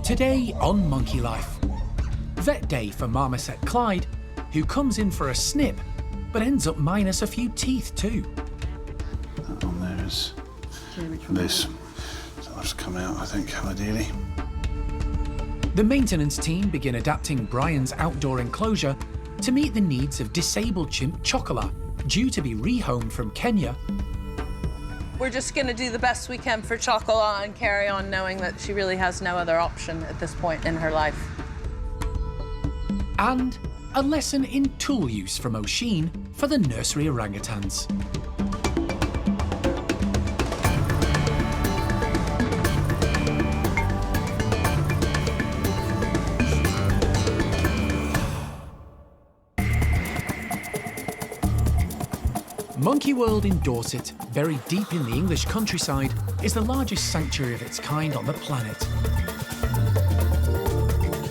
Today on Monkey Life, vet day for marmoset Clyde, who comes in for a snip, but ends up minus a few teeth too. That one there is this. So that's come out, I think, ideally. The maintenance team begin adapting Bryan's outdoor enclosure to meet the needs of disabled chimp Chocolat, due to be rehomed from Kenya. We're just going to do the best we can for Chocolat and carry on knowing that she really has no other option at this point in her life. And a lesson in tool use from Oshine for the nursery orangutans. Monkey World in Dorset, buried deep in the English countryside, is the largest sanctuary of its kind on the planet.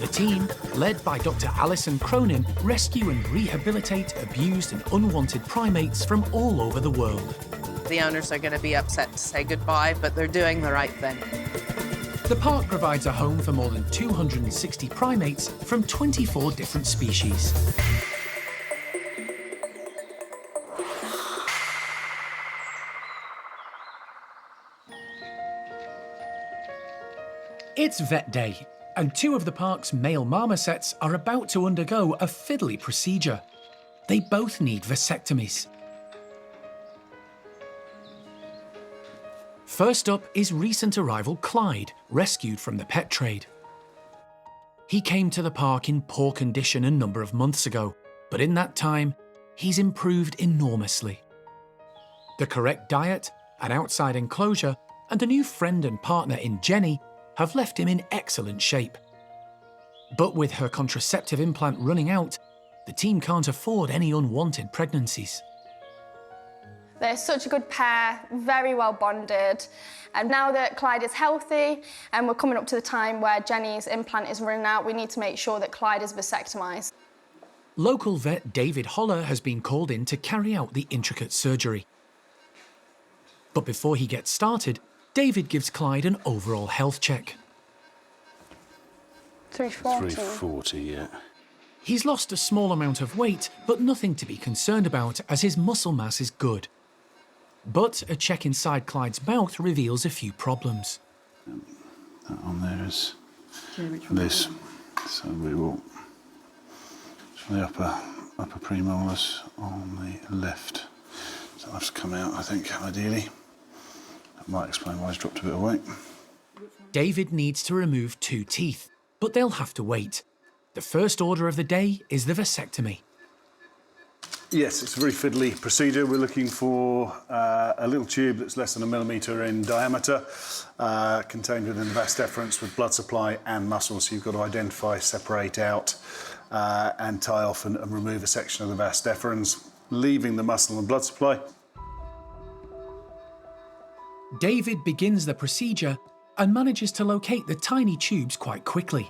The team, led by Dr. Alison Cronin, rescue and rehabilitate abused and unwanted primates from all over the world. The owners are going to be upset to say goodbye, but they're doing the right thing. The park provides a home for more than 260 primates from 24 different species. It's vet day, and two of the park's male marmosets are about to undergo a fiddly procedure. They both need vasectomies. First up is recent arrival Clyde, rescued from the pet trade. He came to the park in poor condition a number of months ago, but in that time, he's improved enormously. The correct diet, an outside enclosure, and a new friend and partner in Jenny have left him in excellent shape. But with her contraceptive implant running out, the team can't afford any unwanted pregnancies. They're such a good pair, very well bonded. And now that Clyde is healthy and we're coming up to the time where Jenny's implant is running out, we need to make sure that Clyde is vasectomised. Local vet David Holler has been called in to carry out the intricate surgery. But before he gets started, David gives Clyde an overall health check. 340. 340, yeah. He's lost a small amount of weight, but nothing to be concerned about as his muscle mass is good. But a check inside Clyde's mouth reveals a few problems. That one there is this. So we will the upper premolars on the left. So that's come out, I think, ideally. That might explain why he's dropped a bit of weight. David needs to remove 2 teeth, but they'll have to wait. The first order of the day is the vasectomy. Yes, it's a very fiddly procedure. We're looking for a little tube that's less than 1 millimetre in diameter, contained within the vas deferens with blood supply and muscle. So you've got to identify, separate out, and tie off and remove a section of the vas deferens, leaving the muscle and blood supply. David begins the procedure and manages to locate the tiny tubes quite quickly.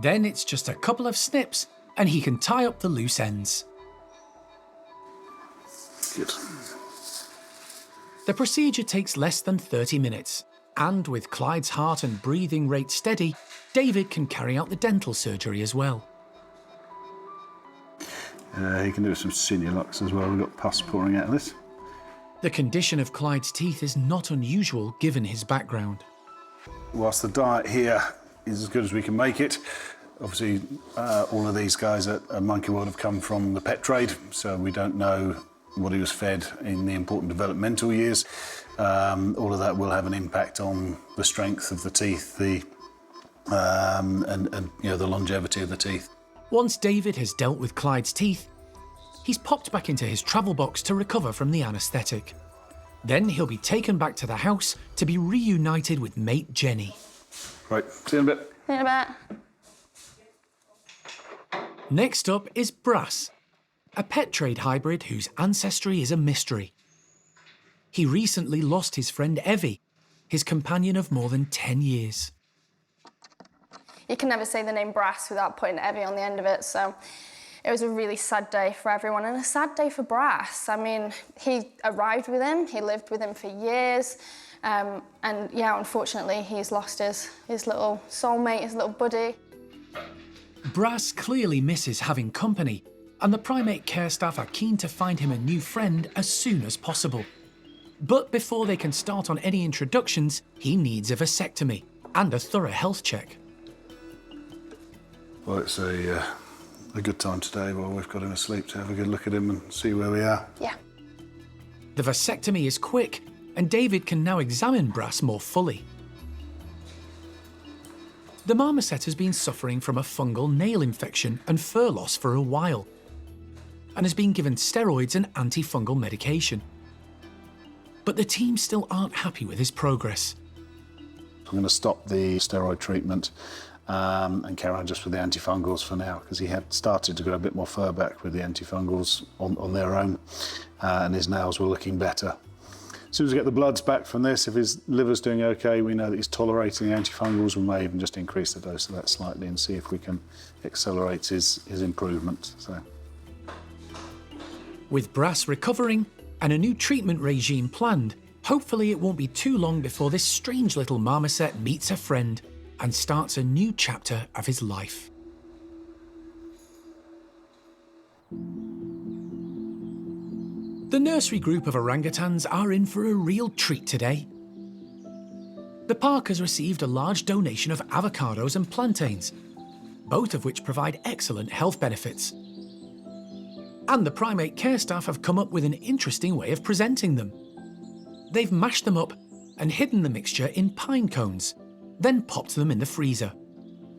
Then it's just a couple of snips and he can tie up the loose ends. Good. The procedure takes less than 30 minutes, and with Clyde's heart and breathing rate steady, David can carry out the dental surgery as well. He can do some senior locks as well. We've got pus pouring out of this. The condition of Clyde's teeth is not unusual given his background. Whilst the diet here is as good as we can make it, obviously all of these guys at Monkey World have come from the pet trade, so we don't know what he was fed in the important developmental years. All of that will have an impact on the strength of the teeth, and you know, the longevity of the teeth. Once David has dealt with Clyde's teeth, he's popped back into his travel box to recover from the anaesthetic. Then he'll be taken back to the house to be reunited with mate Jenny. Right, see you in a bit. See you in a bit. Next up is Brass, a pet trade hybrid whose ancestry is a mystery. He recently lost his friend Evie, his companion of more than 10 years. You can never say the name Brass without putting Evie on the end of it, so it was a really sad day for everyone and a sad day for Brass. I mean, he arrived with him, he lived with him for years. And yeah, unfortunately, he's lost his little soulmate, his little buddy. Brass clearly misses having company, and the primate care staff are keen to find him a new friend as soon as possible. But before they can start on any introductions, he needs a vasectomy and a thorough health check. Well, it's a good time today while we've got him asleep to have a good look at him and see where we are. Yeah. The vasectomy is quick, and David can now examine Brass more fully. The marmoset has been suffering from a fungal nail infection and fur loss for a while, and has been given steroids and antifungal medication. But the team still aren't happy with his progress. I'm going to stop the steroid treatment and carry on just with the antifungals for now, because he had started to get a bit more fur back with the antifungals on their own, and his nails were looking better. As soon as we get the bloods back from this, if his liver's doing okay, we know that he's tolerating the antifungals, we may even just increase the dose of that slightly and see if we can accelerate his improvement. So. With Brass recovering and a new treatment regime planned, hopefully it won't be too long before this strange little marmoset meets a friend and starts a new chapter of his life. The nursery group of orangutans are in for a real treat today. The park has received a large donation of avocados and plantains, both of which provide excellent health benefits. And the primate care staff have come up with an interesting way of presenting them. They've mashed them up and hidden the mixture in pine cones, then popped them in the freezer.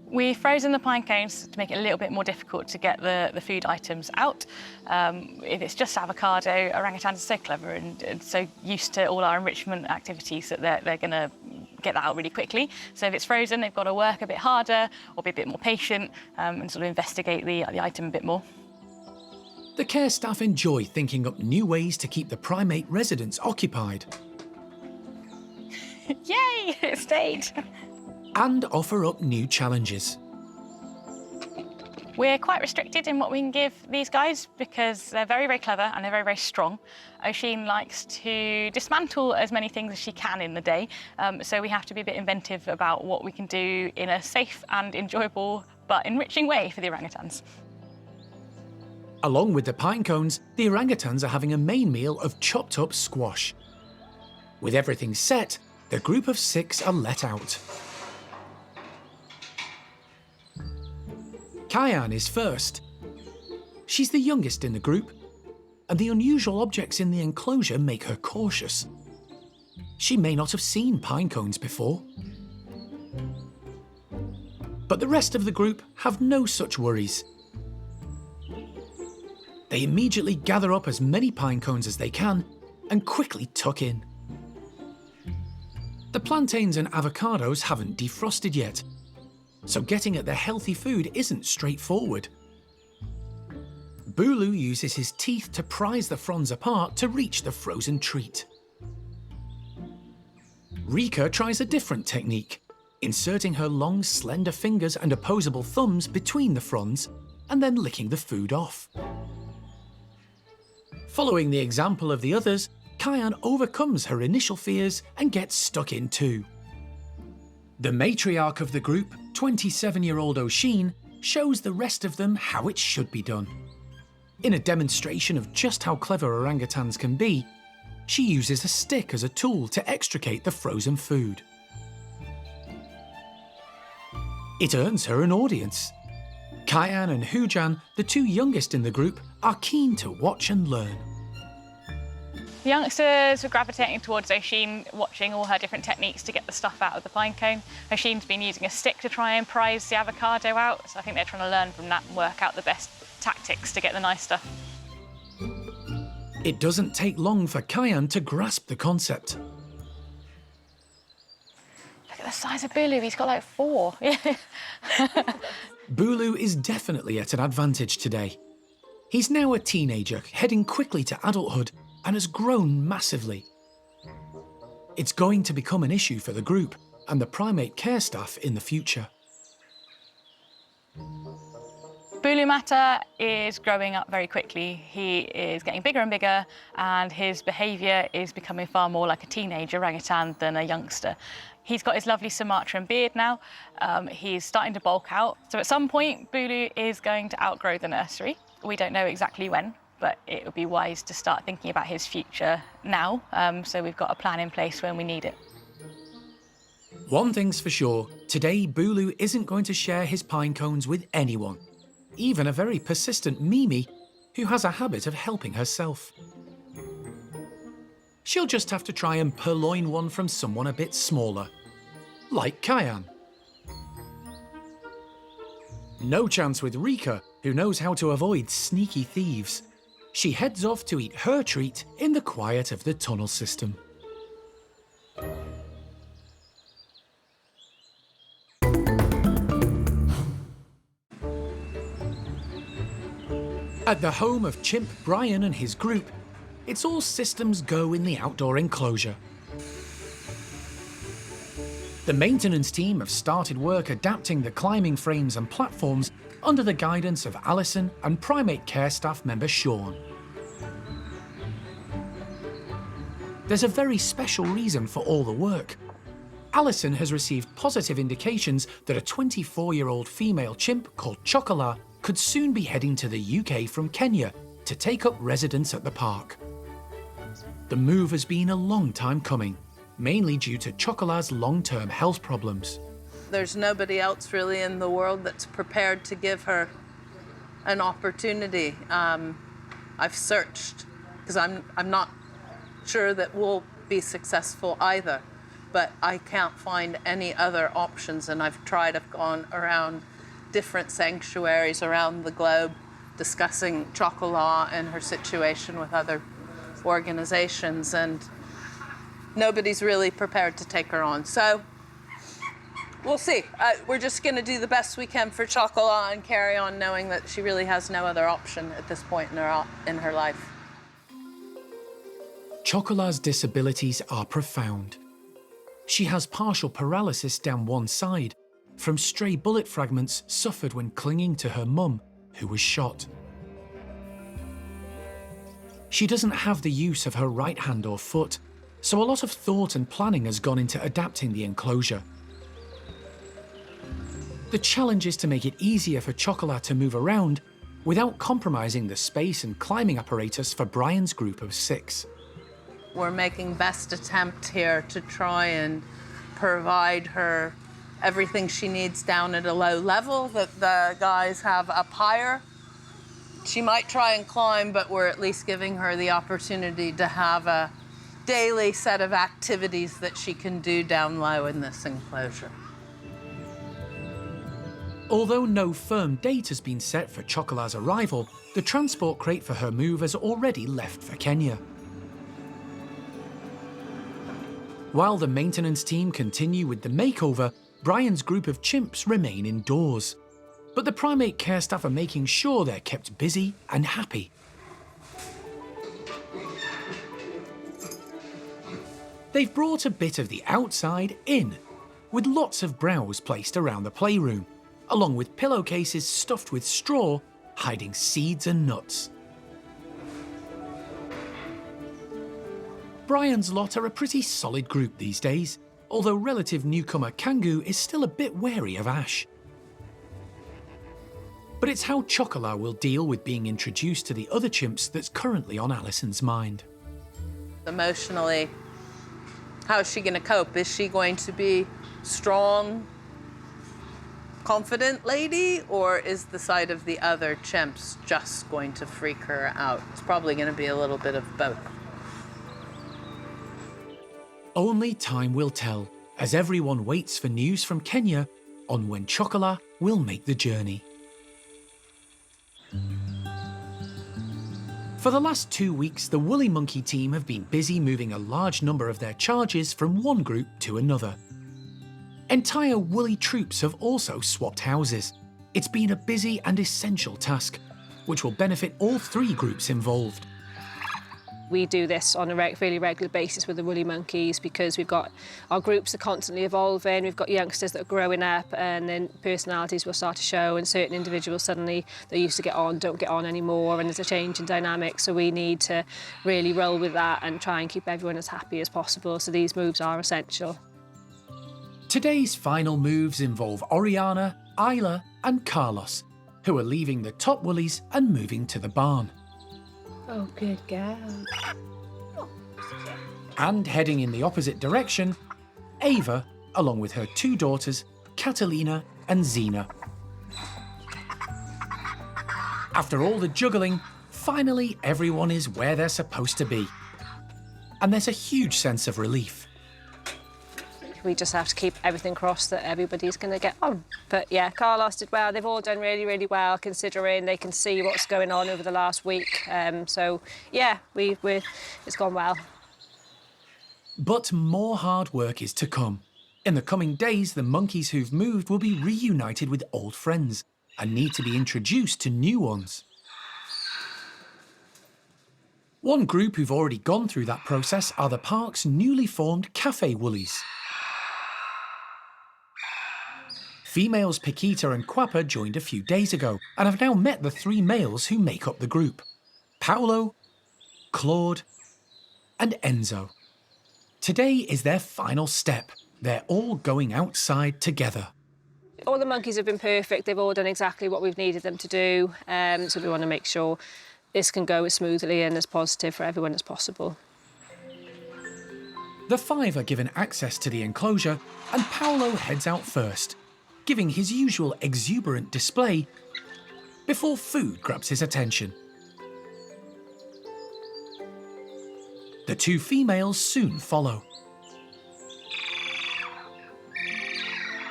We've frozen the pine cones to make it a little bit more difficult to get the food items out. If it's just avocado, orangutans are so clever and so used to all our enrichment activities that they're going to get that out really quickly. So if it's frozen, they've got to work a bit harder or be a bit more patient and sort of investigate the item a bit more. The care staff enjoy thinking up new ways to keep the primate residents occupied. Yay, it stayed. And offer up new challenges. We're quite restricted in what we can give these guys because they're very, very clever and they're very, very strong. Oshine likes to dismantle as many things as she can in the day, so we have to be a bit inventive about what we can do in a safe and enjoyable but enriching way for the orangutans. Along with the pine cones, the orangutans are having a main meal of chopped up squash. With everything set, the group of 6 are let out. Cayenne is first. She's the youngest in the group, and the unusual objects in the enclosure make her cautious. She may not have seen pine cones before. But the rest of the group have no such worries. They immediately gather up as many pine cones as they can and quickly tuck in. The plantains and avocados haven't defrosted yet, so getting at the healthy food isn't straightforward. Bulu uses his teeth to prise the fronds apart to reach the frozen treat. Rika tries a different technique, inserting her long, slender fingers and opposable thumbs between the fronds and then licking the food off. Following the example of the others, Cayenne overcomes her initial fears and gets stuck in too. The matriarch of the group, 27-year-old Oshine, shows the rest of them how it should be done. In a demonstration of just how clever orangutans can be, she uses a stick as a tool to extricate the frozen food. It earns her an audience. Cayenne and Hujan, the 2 youngest in the group, are keen to watch and learn. The youngsters were gravitating towards Oshine, watching all her different techniques to get the stuff out of the pine cone. Oshine's been using a stick to try and prise the avocado out, so I think they're trying to learn from that and work out the best tactics to get the nice stuff. It doesn't take long for Cayenne to grasp the concept. Look at the size of Bulu, he's got like 4. Bulu is definitely at an advantage today. He's now a teenager, heading quickly to adulthood, and has grown massively. It's going to become an issue for the group and the primate care staff in the future. Bulumata is growing up very quickly. He is getting bigger and bigger, and his behaviour is becoming far more like a teenage orangutan than a youngster. He's got his lovely Sumatran beard now. He's starting to bulk out. So at some point, Bulu is going to outgrow the nursery. We don't know exactly when, but it would be wise to start thinking about his future now, so we've got a plan in place when we need it. One thing's for sure, today Bulu isn't going to share his pine cones with anyone, even a very persistent Mimi who has a habit of helping herself. She'll just have to try and purloin one from someone a bit smaller, like Kyan. No chance with Rika, who knows how to avoid sneaky thieves. She heads off to eat her treat in the quiet of the tunnel system. At the home of Chimp, Bryan and his group, it's all systems go in the outdoor enclosure. The maintenance team have started work adapting the climbing frames and platforms under the guidance of Alison and primate care staff member Sean. There's a very special reason for all the work. Alison has received positive indications that a 24-year-old female chimp called Chocolat could soon be heading to the UK from Kenya to take up residence at the park. The move has been a long time coming, mainly due to Chocolat's long-term health problems. There's nobody else really in the world that's prepared to give her an opportunity. I've searched, because I'm not sure that we'll be successful either, but I can't find any other options, and I've gone around different sanctuaries around the globe discussing Chocolat and her situation with other organizations, and nobody's really prepared to take her on. So we'll see. We're just going to do the best we can for Chocolat and carry on knowing that she really has no other option at this point in her life. Chocolat's disabilities are profound. She has partial paralysis down one side from stray bullet fragments suffered when clinging to her mum, who was shot. She doesn't have the use of her right hand or foot, so a lot of thought and planning has gone into adapting the enclosure. The challenge is to make it easier for Chocolat to move around without compromising the space and climbing apparatus for Bryan's group of 6. We're making best attempt here to try and provide her everything she needs down at a low level that the guys have up higher. She might try and climb, but we're at least giving her the opportunity to have a daily set of activities that she can do down low in this enclosure. Although no firm date has been set for Chocolat's arrival, the transport crate for her move has already left for Kenya. While the maintenance team continue with the makeover, Bryan's group of chimps remain indoors. But the primate care staff are making sure they're kept busy and happy. They've brought a bit of the outside in, with lots of browse placed around the playroom, along with pillowcases stuffed with straw, hiding seeds and nuts. Bryan's lot are a pretty solid group these days, although relative newcomer Kangu is still a bit wary of Ash. But it's how Chocolat will deal with being introduced to the other chimps that's currently on Alison's mind. Emotionally, how is she going to cope? Is she going to be strong, confident lady, or is the sight of the other chimps just going to freak her out? It's probably going to be a little bit of both. Only time will tell, as everyone waits for news from Kenya on when Chocolat will make the journey. For the last 2 weeks, the Woolly Monkey team have been busy moving a large number of their charges from one group to another. Entire woolly troops have also swapped houses. It's been a busy and essential task, which will benefit all 3 groups involved. We do this on a fairly regular basis with the woolly monkeys because we've got our groups are constantly evolving. We've got youngsters that are growing up, and then personalities will start to show, and certain individuals suddenly they used to get on don't get on anymore, and there's a change in dynamic. So we need to really roll with that and try and keep everyone as happy as possible. So these moves are essential. Today's final moves involve Oriana, Isla and Carlos, who are leaving the top woolies and moving to the barn. Oh, good girl. And heading in the opposite direction, Ava, along with her 2 daughters, Catalina and Zena. After all the juggling, finally everyone is where they're supposed to be. And there's a huge sense of relief. We just have to keep everything crossed that everybody's going to get on. But yeah, Carlos did well. They've all done really, really well, considering they can see what's going on over the last week. So yeah, it's gone well. But more hard work is to come. In the coming days, the monkeys who've moved will be reunited with old friends and need to be introduced to new ones. One group who've already gone through that process are the park's newly formed cafe woolies. Females Paquita and Quappa joined a few days ago and have now met the 3 males who make up the group: Paolo, Claude and Enzo. Today is their final step. They're all going outside together. All the monkeys have been perfect. They've all done exactly what we've needed them to do. So we want to make sure this can go as smoothly and as positive for everyone as possible. The 5 are given access to the enclosure and Paolo heads out first, giving his usual exuberant display before food grabs his attention. The 2 females soon follow.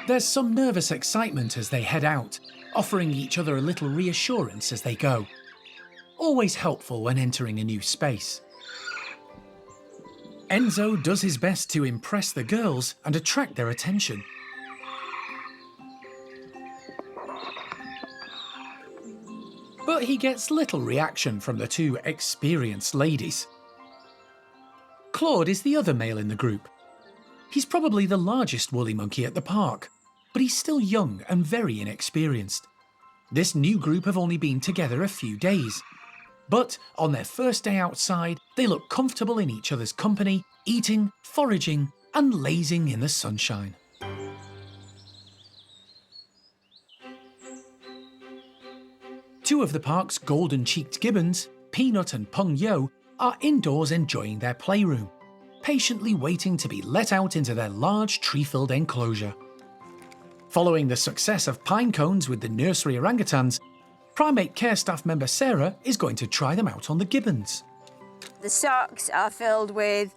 There's some nervous excitement as they head out, offering each other a little reassurance as they go. Always helpful when entering a new space. Enzo does his best to impress the girls and attract their attention. But he gets little reaction from the 2 experienced ladies. Claude is the other male in the group. He's probably the largest woolly monkey at the park, but he's still young and very inexperienced. This new group have only been together a few days, but on their first day outside, they look comfortable in each other's company, eating, foraging, and lazing in the sunshine. Two of the park's golden-cheeked gibbons, Peanut and Peng Yo, are indoors enjoying their playroom, patiently waiting to be let out into their large tree-filled enclosure. Following the success of pine cones with the nursery orangutans, primate care staff member Sarah is going to try them out on the gibbons. The socks are filled with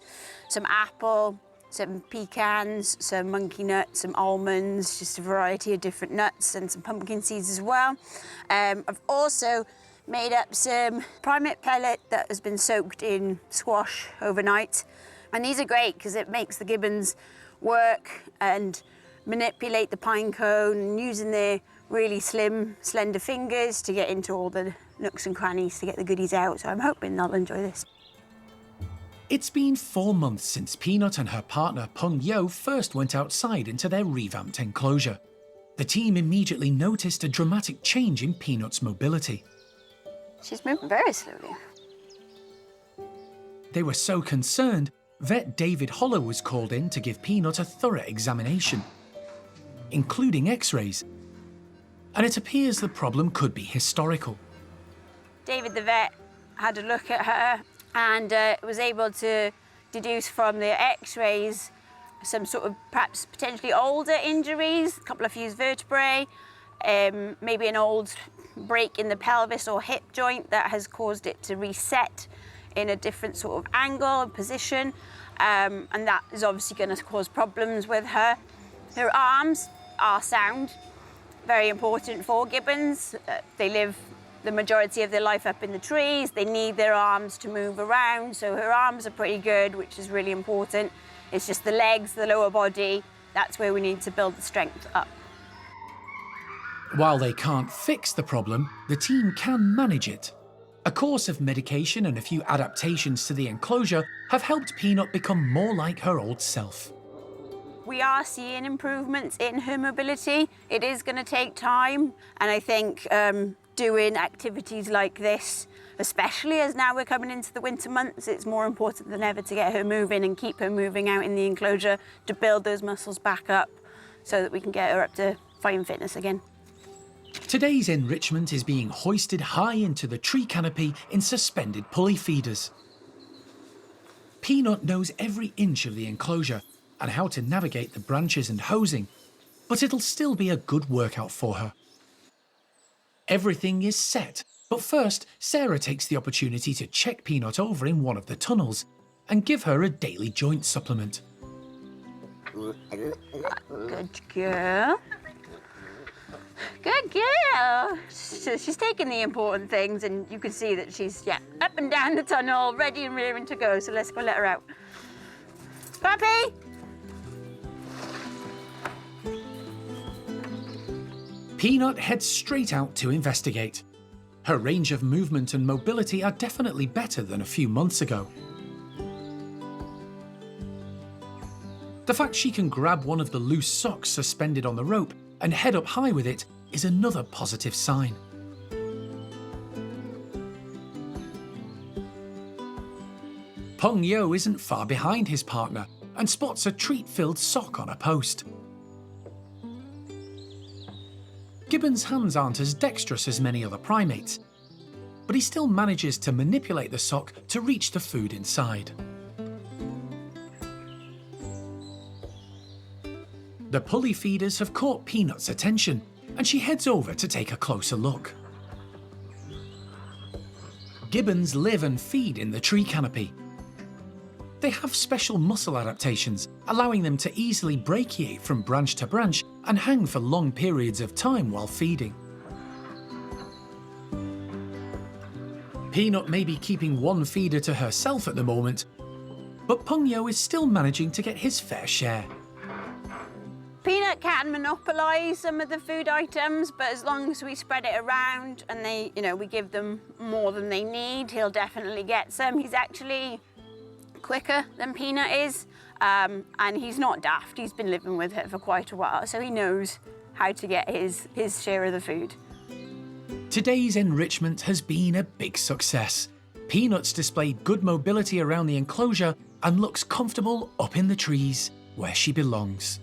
some apple, some pecans, some monkey nuts, some almonds, just a variety of different nuts and some pumpkin seeds as well. I've also made up some primate pellet that has been soaked in squash overnight. And these are great because it makes the gibbons work and manipulate the pine cone using their really slim, slender fingers to get into all the nooks and crannies to get the goodies out. So I'm hoping they'll enjoy this. It's been 4 months since Peanut and her partner Peng Yo first went outside into their revamped enclosure. The team immediately noticed a dramatic change in Peanut's mobility. She's moving very slowly. They were so concerned, vet David Holler was called in to give Peanut a thorough examination, including x-rays. And it appears the problem could be historical. David the vet had a look at her and was able to deduce from the x-rays some sort of perhaps potentially older injuries, a couple of fused vertebrae, maybe an old break in the pelvis or hip joint that has caused it to reset in a different sort of angle and position, and that is obviously going to cause problems with her. Her arms are sound, very important for gibbons. They live the majority of their life up in the trees. They need their arms to move around, so her arms are pretty good, which is really important. It's just the legs, the lower body, that's where we need to build the strength up. While they can't fix the problem, the team can manage it. A course of medication and a few adaptations to the enclosure have helped Peanut become more like her old self. We are seeing improvements in her mobility. It is going to take time, and I think doing activities like this, especially as now we're coming into the winter months, it's more important than ever to get her moving and keep her moving out in the enclosure to build those muscles back up so that we can get her up to fine fitness again. Today's enrichment is being hoisted high into the tree canopy in suspended pulley feeders. Peanut knows every inch of the enclosure and how to navigate the branches and hosing, but it'll still be a good workout for her. Everything is set, but first Sarah takes the opportunity to check Peanut over in one of the tunnels and give her a daily joint supplement. Good girl. Good girl. She's taking the important things, and you can see that she's, up and down the tunnel, ready and rearing to go. So let's go let her out. Puppy! Peanut heads straight out to investigate. Her range of movement and mobility are definitely better than a few months ago. The fact she can grab one of the loose socks suspended on the rope and head up high with it is another positive sign. Peng Yo isn't far behind his partner and spots a treat-filled sock on a post. Gibbon's hands aren't as dexterous as many other primates, but he still manages to manipulate the sock to reach the food inside. The pulley feeders have caught Peanut's attention, and she heads over to take a closer look. Gibbons live and feed in the tree canopy. They have special muscle adaptations, allowing them to easily brachiate from branch to branch and hang for long periods of time while feeding. Peanut may be keeping one feeder to herself at the moment, but Peng Yo is still managing to get his fair share. Peanut can monopolise some of the food items, but as long as we spread it around and we give them more than they need, he'll definitely get some. He's actually quicker than Peanut is, and he's not daft. He's been living with her for quite a while, so he knows how to get his share of the food. Today's enrichment has been a big success. Peanut's displayed good mobility around the enclosure and looks comfortable up in the trees where she belongs.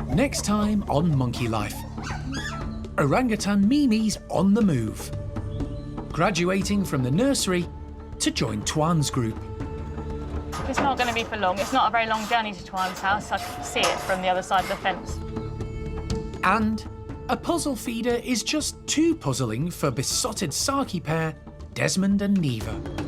Next time on Monkey Life, Orang-utan Mimi's on the move, graduating from the nursery to join Tuan's group. It's not going to be for long. It's not a very long journey to Tuan's house. I can see it from the other side of the fence. And a puzzle feeder is just too puzzling for besotted Saki pair Desmond and Neevah.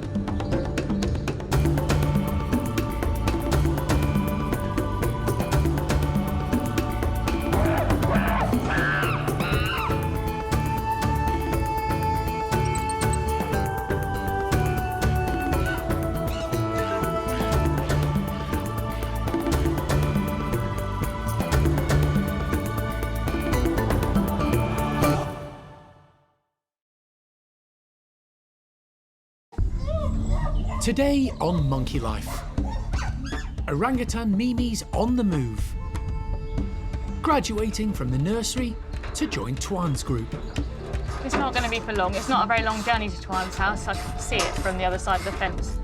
Today on Monkey Life, Orang-utan Mimi's on the move, graduating from the nursery to join Tuan's group. It's not going to be for long. It's not a very long journey to Tuan's house. I can see it from the other side of the fence.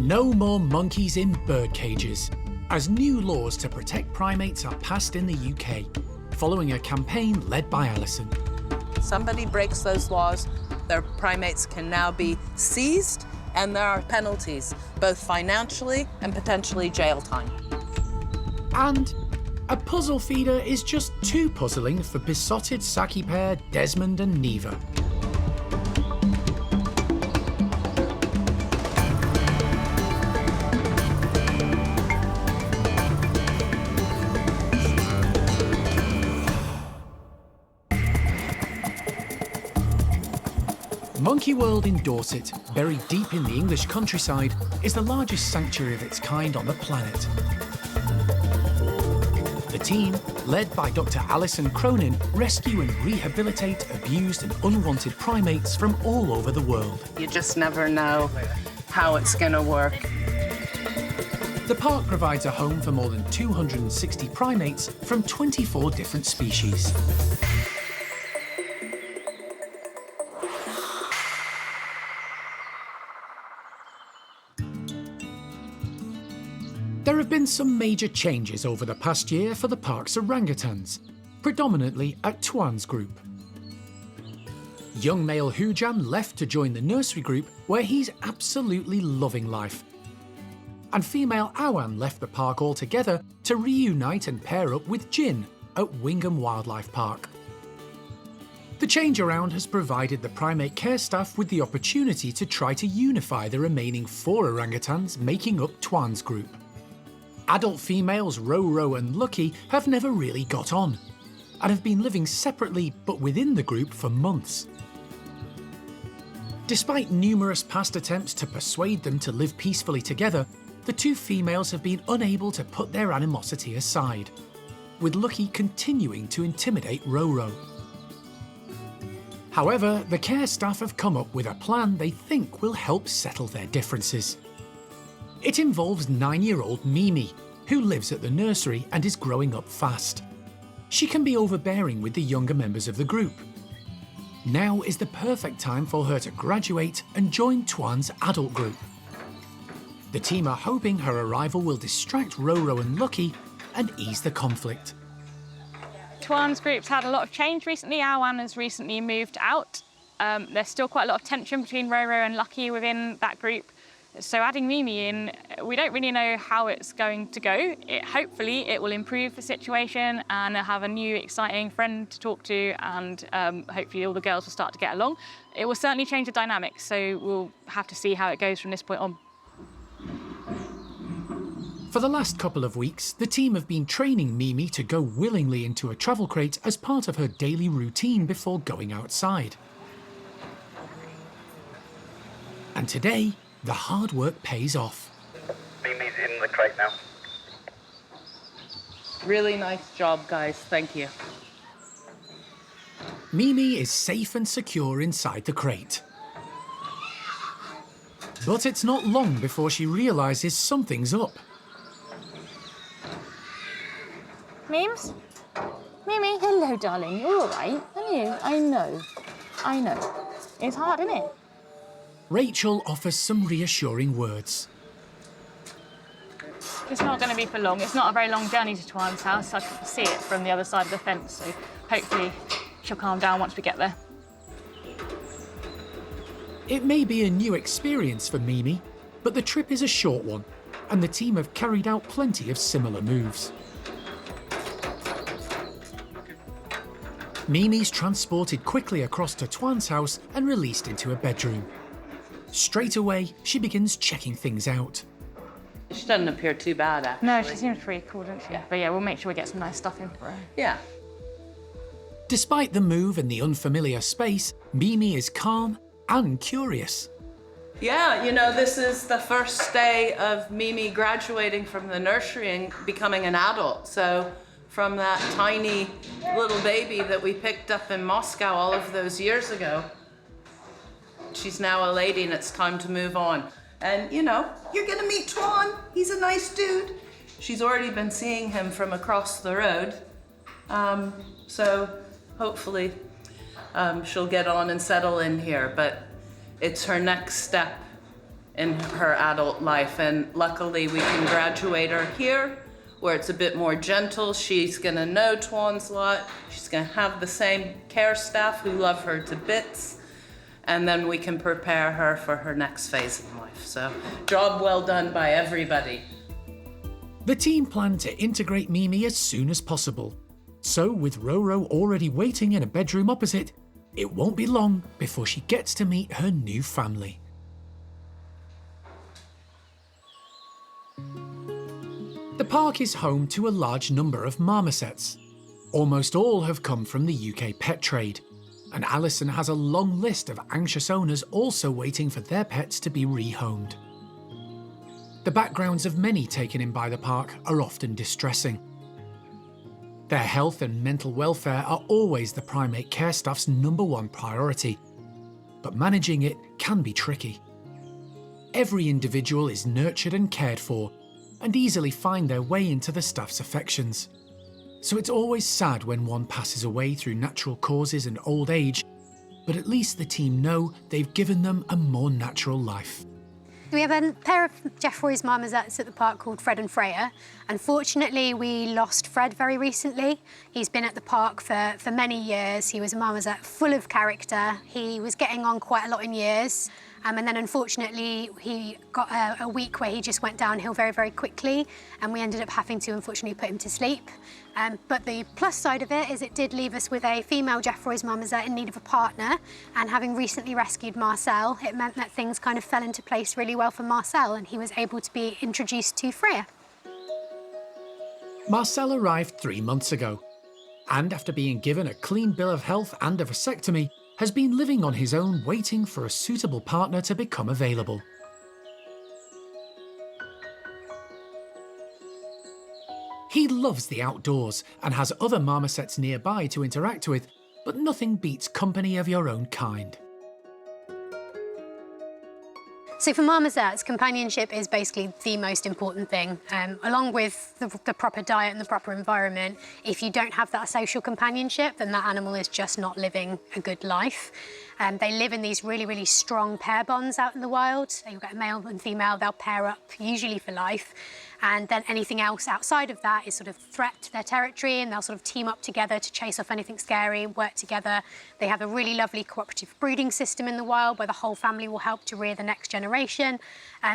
No more monkeys in bird cages, as new laws to protect primates are passed in the UK, following a campaign led by Alison. Somebody breaks those laws, their primates can now be seized, and there are penalties, both financially and potentially jail time. And a puzzle feeder is just too puzzling for besotted Saki pair Desmond and Neevah. Monkey World in Dorset, buried deep in the English countryside, is the largest sanctuary of its kind on the planet. The The team, led by Dr. Alison Cronin, rescue and rehabilitate abused and unwanted primates from all over the world. You just never know how it's going to work. The park provides a home for more than 260 primates from 24 different species. There have been some major changes over the past year for the park's orangutans, predominantly at Tuan's group. Young male Hujan left to join the nursery group, where he's absolutely loving life. And female Awan left the park altogether to reunite and pair up with Jin at Wingham Wildlife Park. The change around has provided the primate care staff with the opportunity to try to unify the remaining 4 orangutans making up Tuan's group. Adult females Roro and Lucky have never really got on, and have been living separately but within the group for months. Despite numerous past attempts to persuade them to live peacefully together, the 2 females have been unable to put their animosity aside, with Lucky continuing to intimidate Roro. However, the care staff have come up with a plan they think will help settle their differences. It involves 9-year-old Mimi, who lives at the nursery and is growing up fast. She can be overbearing with the younger members of the group. Now is the perfect time for her to graduate and join Tuan's adult group. The team are hoping her arrival will distract Roro and Lucky and ease the conflict. Tuan's group's had a lot of change recently. Awan has recently moved out. There's still quite a lot of tension between Roro and Lucky within that group. So adding Mimi in, we don't really know how it's going to go. Hopefully it will improve the situation and have a new exciting friend to talk to, and hopefully all the girls will start to get along. It will certainly change the dynamics, so we'll have to see how it goes from this point on. For the last couple of weeks, the team have been training Mimi to go willingly into a travel crate as part of her daily routine before going outside. And today, the hard work pays off. Mimi's in the crate now. Really nice job, guys. Thank you. Mimi is safe and secure inside the crate. But it's not long before she realises something's up. Memes? Mimi, hello, darling. You're all right, aren't you? I know. It's hard, isn't it? Rachel offers some reassuring words. It's not going to be for long. It's not a very long journey to Tuan's house. I can see it from the other side of the fence, so hopefully she'll calm down once we get there. It may be a new experience for Mimi, but the trip is a short one, and the team have carried out plenty of similar moves. Mimi's transported quickly across to Tuan's house and released into a bedroom. Straight away, she begins checking things out. She doesn't appear too bad, actually. No, she seems pretty cool, doesn't she? But yeah, we'll make sure we get some nice stuff in for her. Yeah. Despite the move and the unfamiliar space, Mimi is calm and curious. Yeah, you know, this is the first day of Mimi graduating from the nursery and becoming an adult. So from that tiny little baby that we picked up in Moscow all of those years ago, she's now a lady and it's time to move on. And, you know, you're gonna meet Tuan. He's a nice dude. She's already been seeing him from across the road. So hopefully she'll get on and settle in here. But it's her next step in her adult life. And luckily we can graduate her here, where it's a bit more gentle. She's gonna know Tuan's lot. She's gonna have the same care staff who love her to bits. And then we can prepare her for her next phase in life. So, job well done by everybody. The team plan to integrate Mimi as soon as possible. So, with Roro already waiting in a bedroom opposite, it won't be long before she gets to meet her new family. The park is home to a large number of marmosets. Almost all have come from the UK pet trade, and Alison has a long list of anxious owners also waiting for their pets to be rehomed. The backgrounds of many taken in by the park are often distressing. Their health and mental welfare are always the primate care staff's #1 priority, but managing it can be tricky. Every individual is nurtured and cared for, and easily find their way into the staff's affections. So it's always sad when one passes away through natural causes and old age, but at least the team know they've given them a more natural life. We have a pair of Jeffroy's marmosets at the park called Fred and Freya. Unfortunately, we lost Fred very recently. He's been at the park for many years. He was a marmoset full of character. He was getting on quite a lot in years. And then unfortunately, he got a week where he just went downhill very, very quickly. And we ended up having to, unfortunately, put him to sleep. But the plus side of it is it did leave us with a female Jeffroy's marmoset in need of a partner. And having recently rescued Marcel, it meant that things kind of fell into place really well for Marcel, and he was able to be introduced to Freya. Marcel arrived 3 months ago, and after being given a clean bill of health and a vasectomy, has been living on his own, waiting for a suitable partner to become available. He loves the outdoors and has other marmosets nearby to interact with, but nothing beats company of your own kind. So for marmosets, companionship is basically the most important thing. Along with the proper diet and the proper environment, if you don't have that social companionship, then that animal is just not living a good life. They live in these really, really strong pair bonds out in the wild. So you've got a male and female, they'll pair up usually for life. And then anything else outside of that is sort of threat to their territory, and they'll sort of team up together to chase off anything scary, work together. They have a really lovely cooperative breeding system in the wild where the whole family will help to rear the next generation.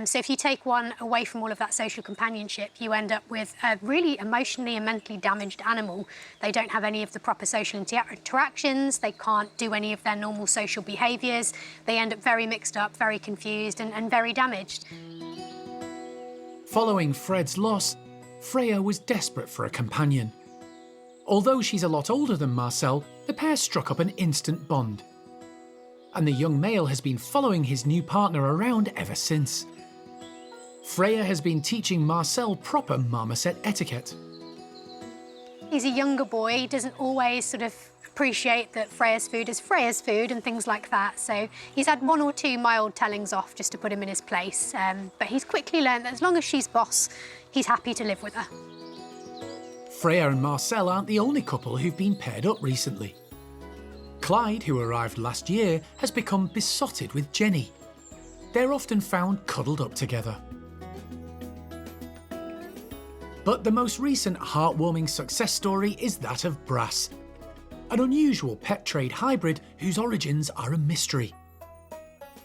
So if you take one away from all of that social companionship, you end up with a really emotionally and mentally damaged animal. They don't have any of the proper social interactions, they can't do any of their normal social behaviours. They end up very mixed up, very confused and very damaged. Following Fred's loss, Freya was desperate for a companion. Although she's a lot older than Marcel, the pair struck up an instant bond. And the young male has been following his new partner around ever since. Freya has been teaching Marcel proper marmoset etiquette. He's a younger boy, he doesn't always sort of appreciate that Freya's food is Freya's food and things like that. So he's had 1 or 2 mild tellings off just to put him in his place. But he's quickly learned that as long as she's boss, he's happy to live with her. Freya and Marcel aren't the only couple who've been paired up recently. Clyde, who arrived last year, has become besotted with Jenny. They're often found cuddled up together. But the most recent heartwarming success story is that of Brass, an unusual pet trade hybrid whose origins are a mystery.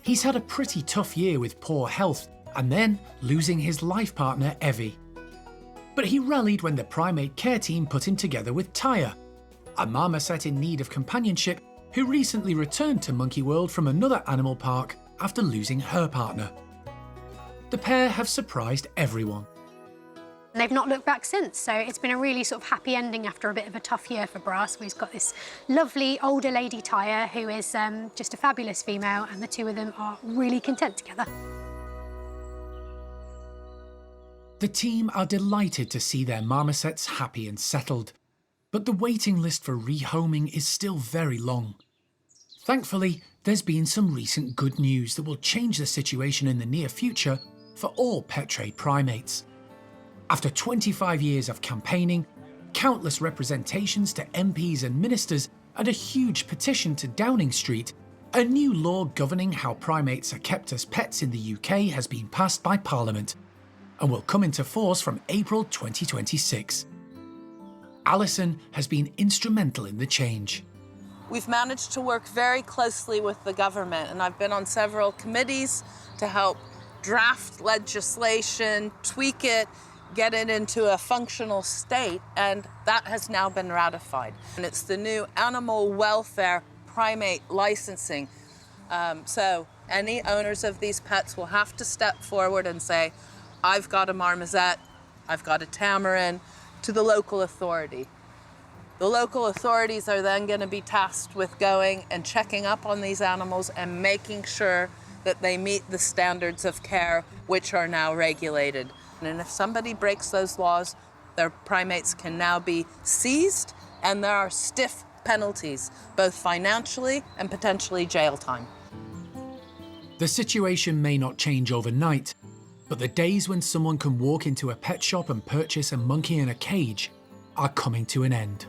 He's had a pretty tough year with poor health and then losing his life partner Evie. But he rallied when the primate care team put him together with Tyre, a marmoset in need of companionship who recently returned to Monkey World from another animal park after losing her partner. The pair have surprised everyone. And they've not looked back since, so it's been a really sort of happy ending after a bit of a tough year for Brass. We've got this lovely older lady Tyre who is just a fabulous female, and the two of them are really content together. The team are delighted to see their marmosets happy and settled, but the waiting list for rehoming is still very long. Thankfully, there's been some recent good news that will change the situation in the near future for all pet trade primates. After 25 years of campaigning, countless representations to MPs and ministers, and a huge petition to Downing Street, a new law governing how primates are kept as pets in the UK has been passed by Parliament and will come into force from April 2026. Alison has been instrumental in the change. We've managed to work very closely with the government, and I've been on several committees to help draft legislation, tweak it, get it into a functional state, and that has now been ratified. And it's the new animal welfare primate licensing. So any owners of these pets will have to step forward and say, I've got a marmoset, I've got a tamarin, to the local authority. The local authorities are then going to be tasked with going and checking up on these animals and making sure that they meet the standards of care which are now regulated. And if somebody breaks those laws, their primates can now be seized, and there are stiff penalties, both financially and potentially jail time. The situation may not change overnight, but the days when someone can walk into a pet shop and purchase a monkey in a cage are coming to an end.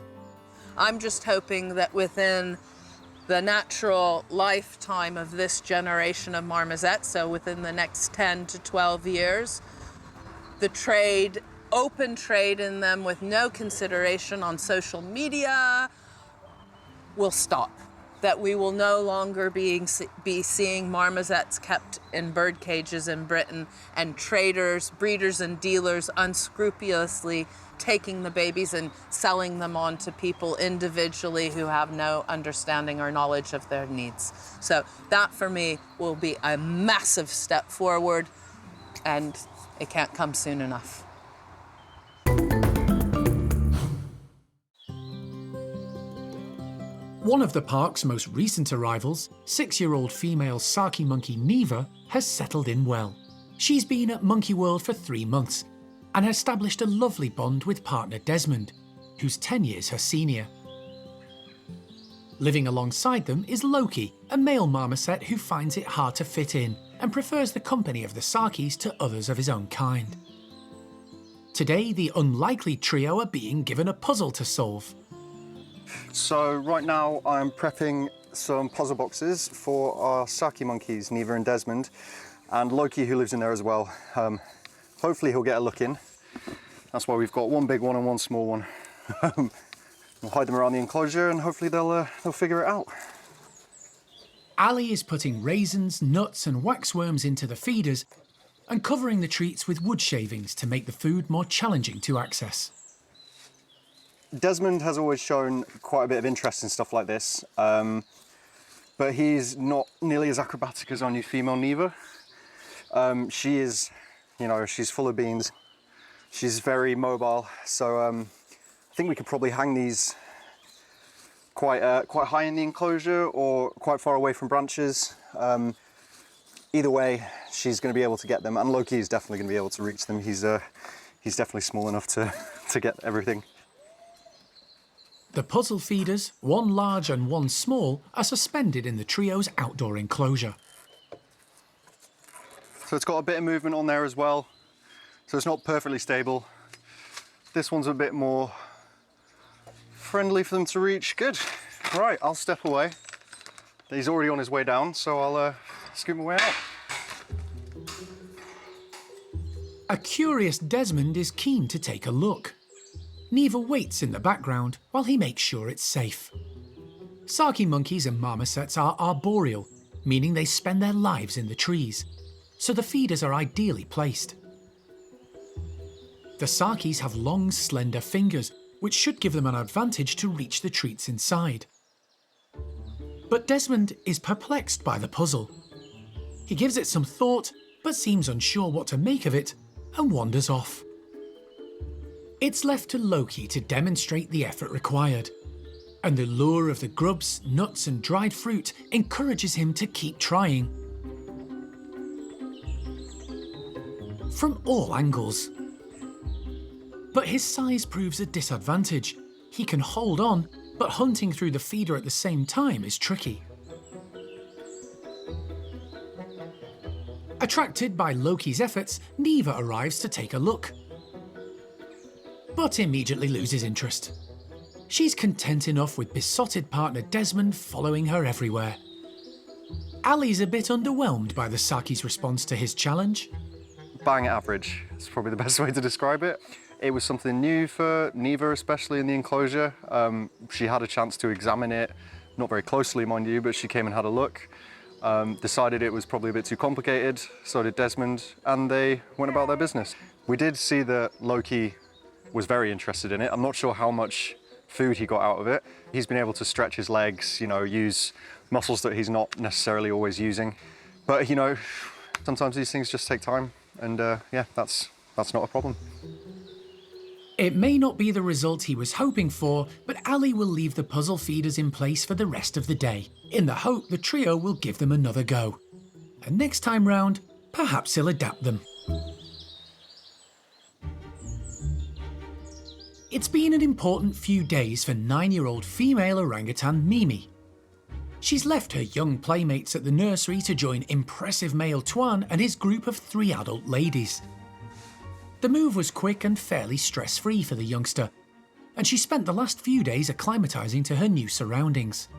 I'm just hoping that within the natural lifetime of this generation of marmosets, so within the next 10 to 12 years, the trade, open trade in them with no consideration on social media will stop. That we will no longer be seeing marmosets kept in bird cages in Britain and traders, breeders and dealers unscrupulously taking the babies and selling them on to people individually who have no understanding or knowledge of their needs. So that for me will be a massive step forward, and it can't come soon enough. One of the park's most recent arrivals, 6-year-old female Saki monkey Neevah, has settled in well. She's been at Monkey World for 3 months and has established a lovely bond with partner Desmond, who's 10 years her senior. Living alongside them is Loki, a male marmoset who finds it hard to fit in and prefers the company of the Sakis to others of his own kind. Today, the unlikely trio are being given a puzzle to solve. So right now I'm prepping some puzzle boxes for our Saki monkeys, Neevah and Desmond, and Loki, who lives in there as well. Hopefully he'll get a look in. That's why we've got one big one and one small one. We'll hide them around the enclosure and hopefully they'll figure it out. Ali is putting raisins, nuts and waxworms into the feeders and covering the treats with wood shavings to make the food more challenging to access. Desmond has always shown quite a bit of interest in stuff like this, but he's not nearly as acrobatic as our new female Neevah. She is, you know, she's full of beans. She's very mobile, so I think we could probably hang these quite high in the enclosure or quite far away from branches. Either way, she's going to be able to get them, and Loki is definitely going to be able to reach them. He's definitely small enough to get everything. The puzzle feeders, one large and one small, are suspended in the trio's outdoor enclosure. So it's got a bit of movement on there as well, so it's not perfectly stable. This one's a bit more friendly for them to reach. Good. Right, I'll step away. He's already on his way down, so I'll scoot my way out. A curious Desmond is keen to take a look. Neevah waits in the background while he makes sure it's safe. Saki monkeys and marmosets are arboreal, meaning they spend their lives in the trees, so the feeders are ideally placed. The Sakis have long, slender fingers, which should give them an advantage to reach the treats inside. But Desmond is perplexed by the puzzle. He gives it some thought, but seems unsure what to make of it, and wanders off. It's left to Loki to demonstrate the effort required, and the lure of the grubs, nuts and dried fruit encourages him to keep trying. From all angles. But his size proves a disadvantage. He can hold on, but hunting through the feeder at the same time is tricky. Attracted by Loki's efforts, Neevah arrives to take a look, but immediately loses interest. She's content enough with besotted partner Desmond following her everywhere. Ali's a bit underwhelmed by the Saki's response to his challenge. Bang average, it's probably the best way to describe it. It was something new for Neevah, especially in the enclosure. She had a chance to examine it, not very closely mind you, but she came and had a look. Decided it was probably a bit too complicated, so did Desmond, and they went about their business. We did see that Loki was very interested in it. I'm not sure how much food he got out of it. He's been able to stretch his legs, you know, use muscles that he's not necessarily always using. But, you know, sometimes these things just take time, and yeah, that's not a problem. It may not be the result he was hoping for, but Ali will leave the puzzle feeders in place for the rest of the day, in the hope the trio will give them another go. And next time round, perhaps he'll adapt them. It's been an important few days for 9-year-old female orangutan Mimi. She's left her young playmates at the nursery to join impressive male Tuan and his group of 3 adult ladies. The move was quick and fairly stress-free for the youngster, and she spent the last few days acclimatising to her new surroundings.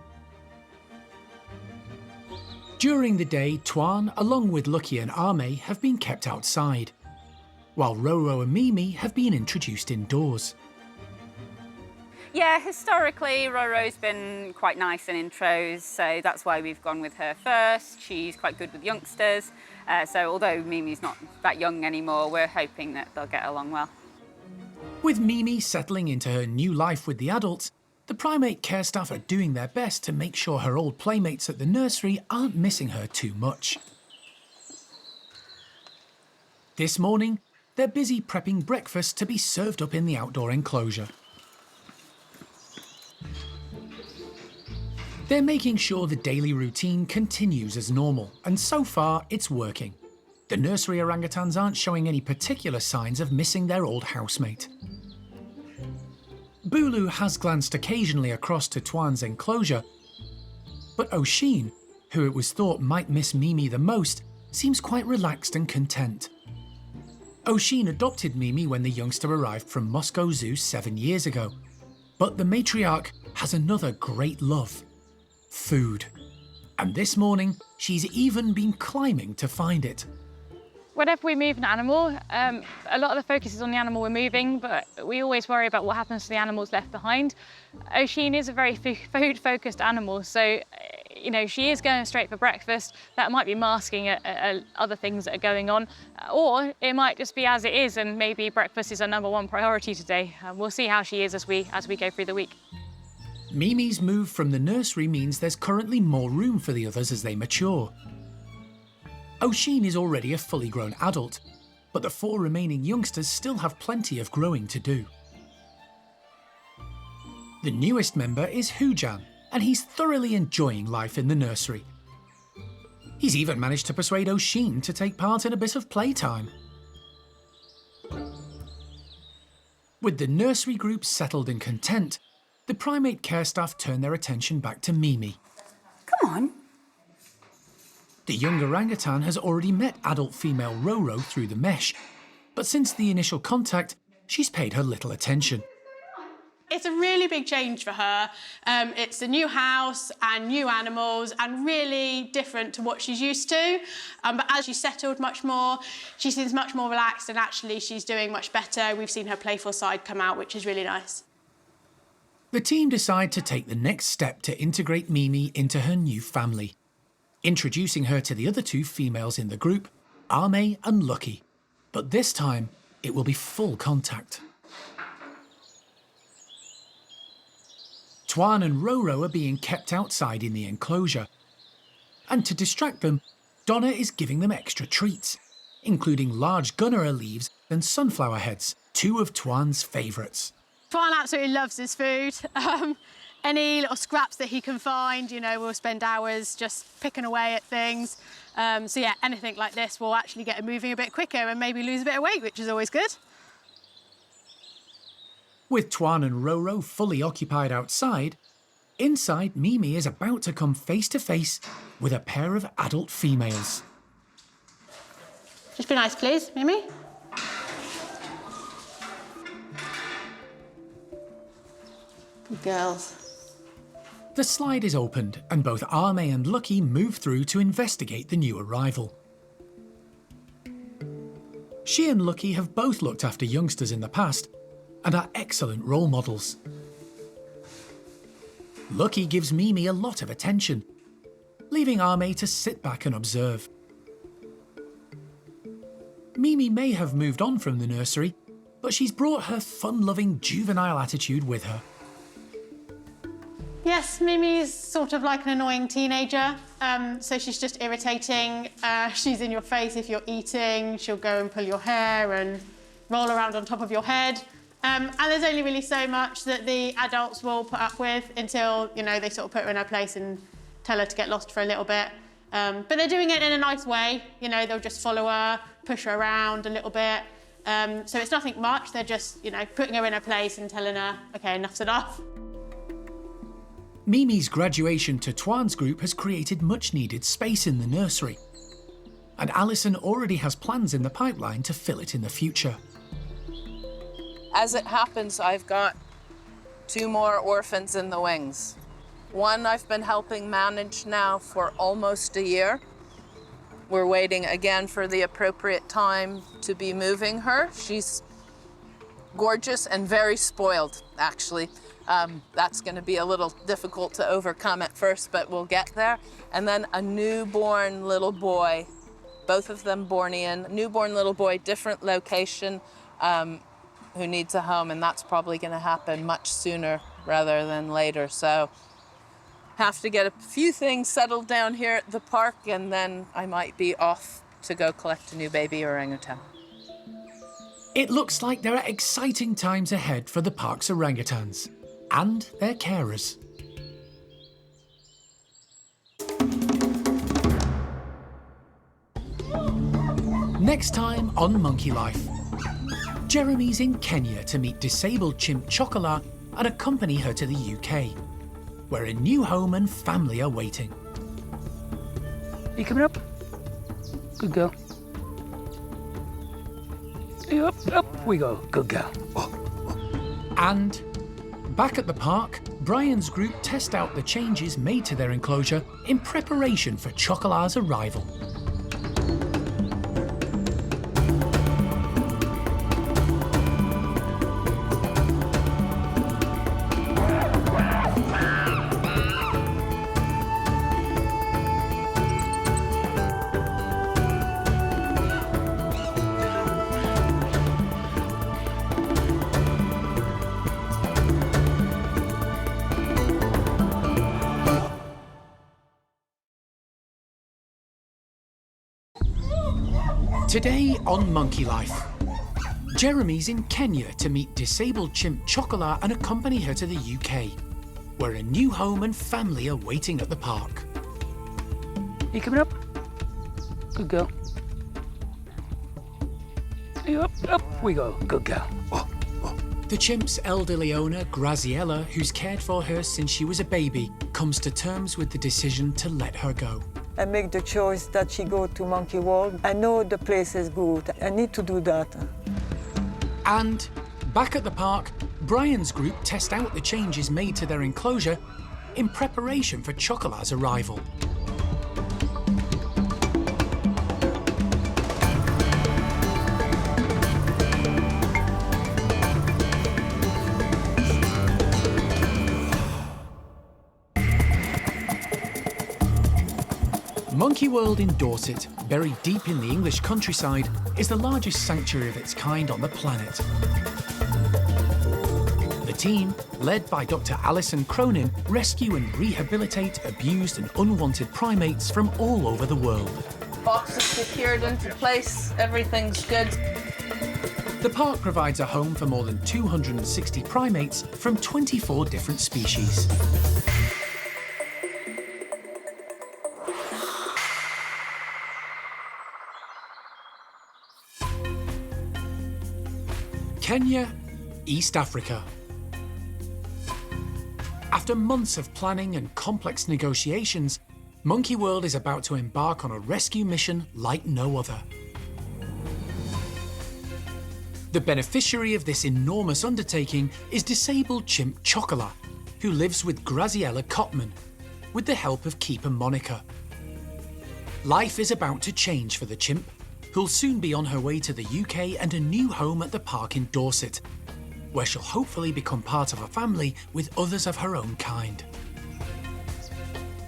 During the day, Tuan, along with Lucky and Ame, have been kept outside, while Roro and Mimi have been introduced indoors. Yeah, historically, Roro's been quite nice in intros, so that's why we've gone with her first. She's quite good with youngsters, so although Mimi's not that young anymore, we're hoping that they'll get along well. With Mimi settling into her new life with the adults, the primate care staff are doing their best to make sure her old playmates at the nursery aren't missing her too much. This morning, they're busy prepping breakfast to be served up in the outdoor enclosure. They're making sure the daily routine continues as normal, and so far it's working. The nursery orangutans aren't showing any particular signs of missing their old housemate. Bulu has glanced occasionally across to Tuan's enclosure, but Oshine, who it was thought might miss Mimi the most, seems quite relaxed and content. Oshine adopted Mimi when the youngster arrived from Moscow Zoo 7 years ago, but the matriarch has another great love: food. And this morning, she's even been climbing to find it. Whenever we move an animal, a lot of the focus is on the animal we're moving, but we always worry about what happens to the animals left behind. Oshine is a very food-focused animal, so she is going straight for breakfast. That might be masking other things that are going on, or it might just be as it is, and maybe breakfast is our #1 priority today. We'll see how she is as we go through the week. Mimi's move from the nursery means there's currently more room for the others as they mature. Oshine is already a fully grown adult, but the 4 remaining youngsters still have plenty of growing to do. The newest member is Hujan, and he's thoroughly enjoying life in the nursery. He's even managed to persuade Oshine to take part in a bit of playtime. With the nursery group settled and content, the primate care staff turn their attention back to Mimi. Come on. The young orangutan has already met adult female Roro through the mesh, but since the initial contact, she's paid her little attention. It's a really big change for her. It's a new house and new animals and really different to what she's used to. But as she's settled much more, she seems much more relaxed, and actually she's doing much better. We've seen her playful side come out, which is really nice. The team decide to take the next step to integrate Mimi into her new family, introducing her to the other 2 females in the group, Ame and Lucky. But this time, it will be full contact. Tuan and Roro are being kept outside in the enclosure. And to distract them, Donna is giving them extra treats, including large gunnera leaves and sunflower heads, 2 of Tuan's favourites. Tuan absolutely loves his food. Any little scraps that he can find, we'll spend hours just picking away at things. So yeah, anything like this will actually get him moving a bit quicker and maybe lose a bit of weight, which is always good. With Tuan and Roro fully occupied outside, inside Mimi is about to come face to face with a pair of adult females. Just be nice, please, Mimi. Good girls. The slide is opened and both Ame and Lucky move through to investigate the new arrival. She and Lucky have both looked after youngsters in the past and are excellent role models. Lucky gives Mimi a lot of attention, leaving Ame to sit back and observe. Mimi may have moved on from the nursery, but she's brought her fun-loving juvenile attitude with her. Yes, Mimi's sort of like an annoying teenager, so she's just irritating. She's in your face if you're eating, she'll go and pull your hair and roll around on top of your head. And there's only really so much that the adults will put up with until, they sort of put her in her place and tell her to get lost for a little bit. But they're doing it in a nice way. They'll just follow her, push her around a little bit. So it's nothing much. They're just, putting her in her place and telling her, okay, enough's enough. Mimi's graduation to Tuan's group has created much needed space in the nursery. And Alison already has plans in the pipeline to fill it in the future. As it happens, I've got 2 more orphans in the wings. One I've been helping manage now for almost a year. We're waiting again for the appropriate time to be moving her. She's gorgeous and very spoiled, actually. That's going to be a little difficult to overcome at first, but we'll get there. And then a newborn little boy, both of them born in. Newborn little boy, different location, who needs a home, and that's probably going to happen much sooner rather than later. So have to get a few things settled down here at the park, and then I might be off to go collect a new baby orangutan. It looks like there are exciting times ahead for the park's orangutans and their carers. Next time on Monkey Life, Jeremy's in Kenya to meet disabled chimp Chocolat and accompany her to the UK, where a new home and family are waiting. You coming up? Good girl. Up we go. Good girl. And back at the park, Bryan's group test out the changes made to their enclosure in preparation for Chocolat's arrival. Today on Monkey Life, Jeremy's in Kenya to meet disabled chimp Chocolat and accompany her to the UK, where a new home and family are waiting at the park. You coming up? Good girl. Up we go. Good girl. The chimp's elderly owner, Graziella, who's cared for her since she was a baby, comes to terms with the decision to let her go. I make the choice that she go to Monkey World. I know the place is good. I need to do that. And back at the park, Bryan's group test out the changes made to their enclosure in preparation for Chocolat's arrival. Monkey World in Dorset, buried deep in the English countryside, is the largest sanctuary of its kind on the planet. The team, led by Dr. Alison Cronin, rescue and rehabilitate abused and unwanted primates from all over the world. Box is secured into place, everything's good. The park provides a home for more than 260 primates from 24 different species. Kenya, East Africa. After months of planning and complex negotiations, Monkey World is about to embark on a rescue mission like no other. The beneficiary of this enormous undertaking is disabled chimp Chocolat, who lives with Graziella Cotman, with the help of keeper Monica. Life is about to change for the chimp, who'll soon be on her way to the UK and a new home at the park in Dorset, where she'll hopefully become part of a family with others of her own kind.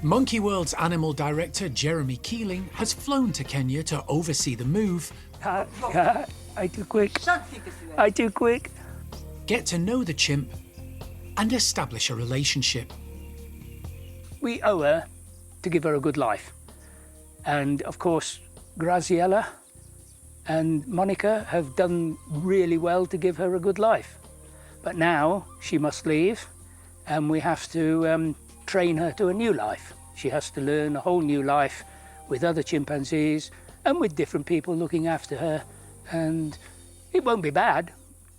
Monkey World's animal director, Jeremy Keeling, has flown to Kenya to oversee the move. I too quick. I too quick. Get to know the chimp and establish a relationship. We owe her to give her a good life. And of course, Graziella and Monica have done really well to give her a good life. But now she must leave and we have to train her to a new life. She has to learn a whole new life with other chimpanzees and with different people looking after her. And It won't be bad,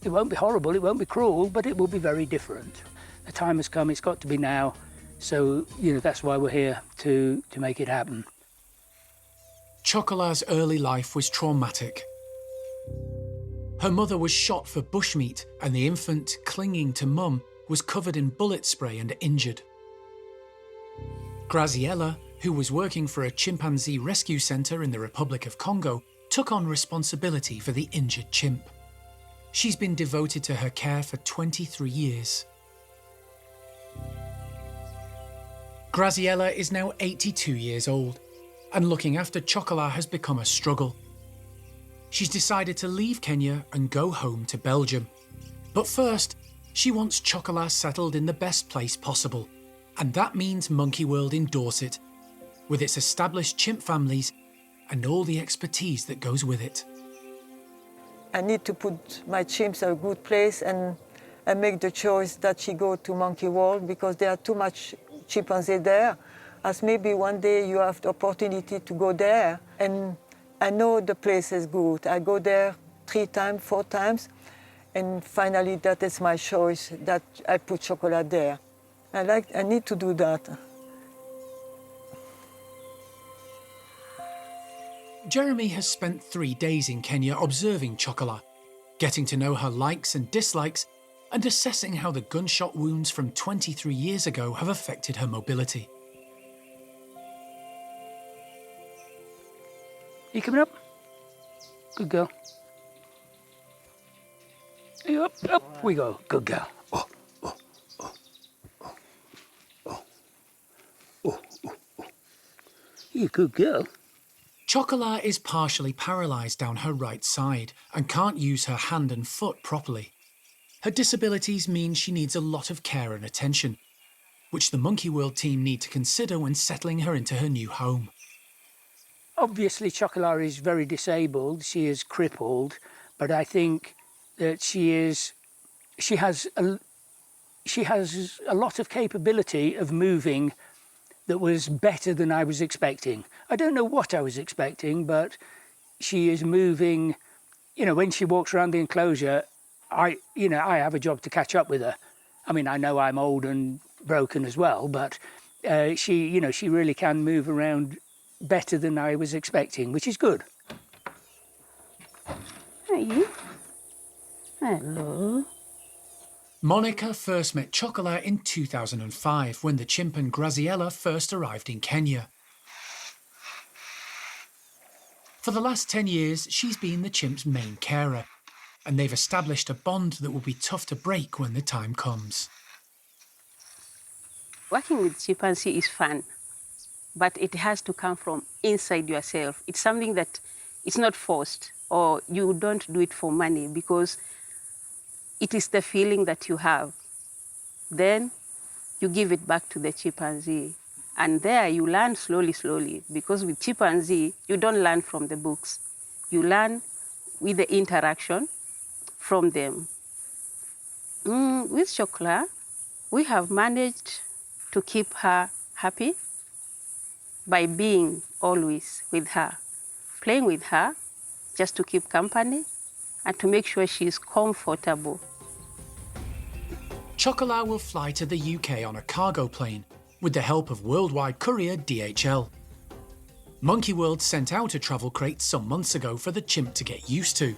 it won't be horrible, it won't be cruel, but it will be very different. The time has come, it's got to be now, so that's why we're here, to make it happen. Chocolat's early life was traumatic. Her mother was shot for bushmeat, and the infant, clinging to mum, was covered in bullet spray and injured. Graziella, who was working for a chimpanzee rescue centre in the Republic of Congo, took on responsibility for the injured chimp. She's been devoted to her care for 23 years. Graziella is now 82 years old, and looking after Chocolat has become a struggle. She's decided to leave Kenya and go home to Belgium. But first, she wants Chocolat settled in the best place possible, and that means Monkey World in Dorset, with its established chimp families and all the expertise that goes with it. I need to put my chimps in a good place and make the choice that she go to Monkey World because there are too much chimpanzee there, as maybe one day you have the opportunity to go there. And I know the place is good. I go there 3 times, 4 times, and finally that is my choice, that I put Chocolat there. I need to do that. Jeremy has spent 3 days in Kenya observing Chocolat, getting to know her likes and dislikes, and assessing how the gunshot wounds from 23 years ago have affected her mobility. You coming up? Good girl. Up we go. Good girl. You good girl. Chocolat is partially paralysed down her right side and can't use her hand and foot properly. Her disabilities mean she needs a lot of care and attention, which the Monkey World team need to consider when settling her into her new home. Obviously, Chocolat is very disabled. She is crippled, but I think that she has a lot of capability of moving that was better than I was expecting. I don't know what I was expecting, but she is moving. When she walks around the enclosure, I have a job to catch up with her. I mean, I know I'm old and broken as well, but she really can move around better than I was expecting, which is good. Hey. Hello. Monica first met Chocolat in 2005 when the chimp and Graziella first arrived in Kenya. For the last 10 years, she's been the chimp's main carer, and they've established a bond that will be tough to break when the time comes. Working with chimpanzee is fun, but it has to come from inside yourself. It's something that it's not forced, or you don't do it for money, because it is the feeling that you have. Then you give it back to the chimpanzee. And there you learn slowly, slowly, because with chimpanzee, you don't learn from the books. You learn with the interaction from them. With Chocolat, we have managed to keep her happy by being always with her, playing with her just to keep company and to make sure she's comfortable. Chocolat will fly to the UK on a cargo plane with the help of worldwide courier DHL. Monkey World sent out a travel crate some months ago for the chimp to get used to.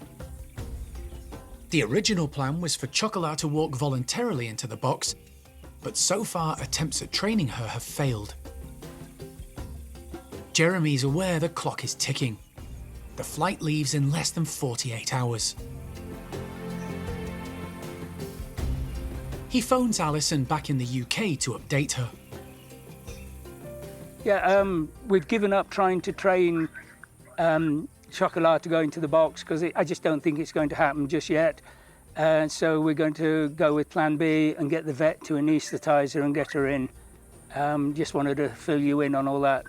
The original plan was for Chocolat to walk voluntarily into the box, but so far attempts at training her have failed. Jeremy's aware the clock is ticking. The flight leaves in less than 48 hours. He phones Alison back in the UK to update her. Yeah, we've given up trying to train Chocolat to go into the box because I just don't think it's going to happen just yet. So we're going to go with plan B and get the vet to anaesthetise her and get her in. Just wanted to fill you in on all that.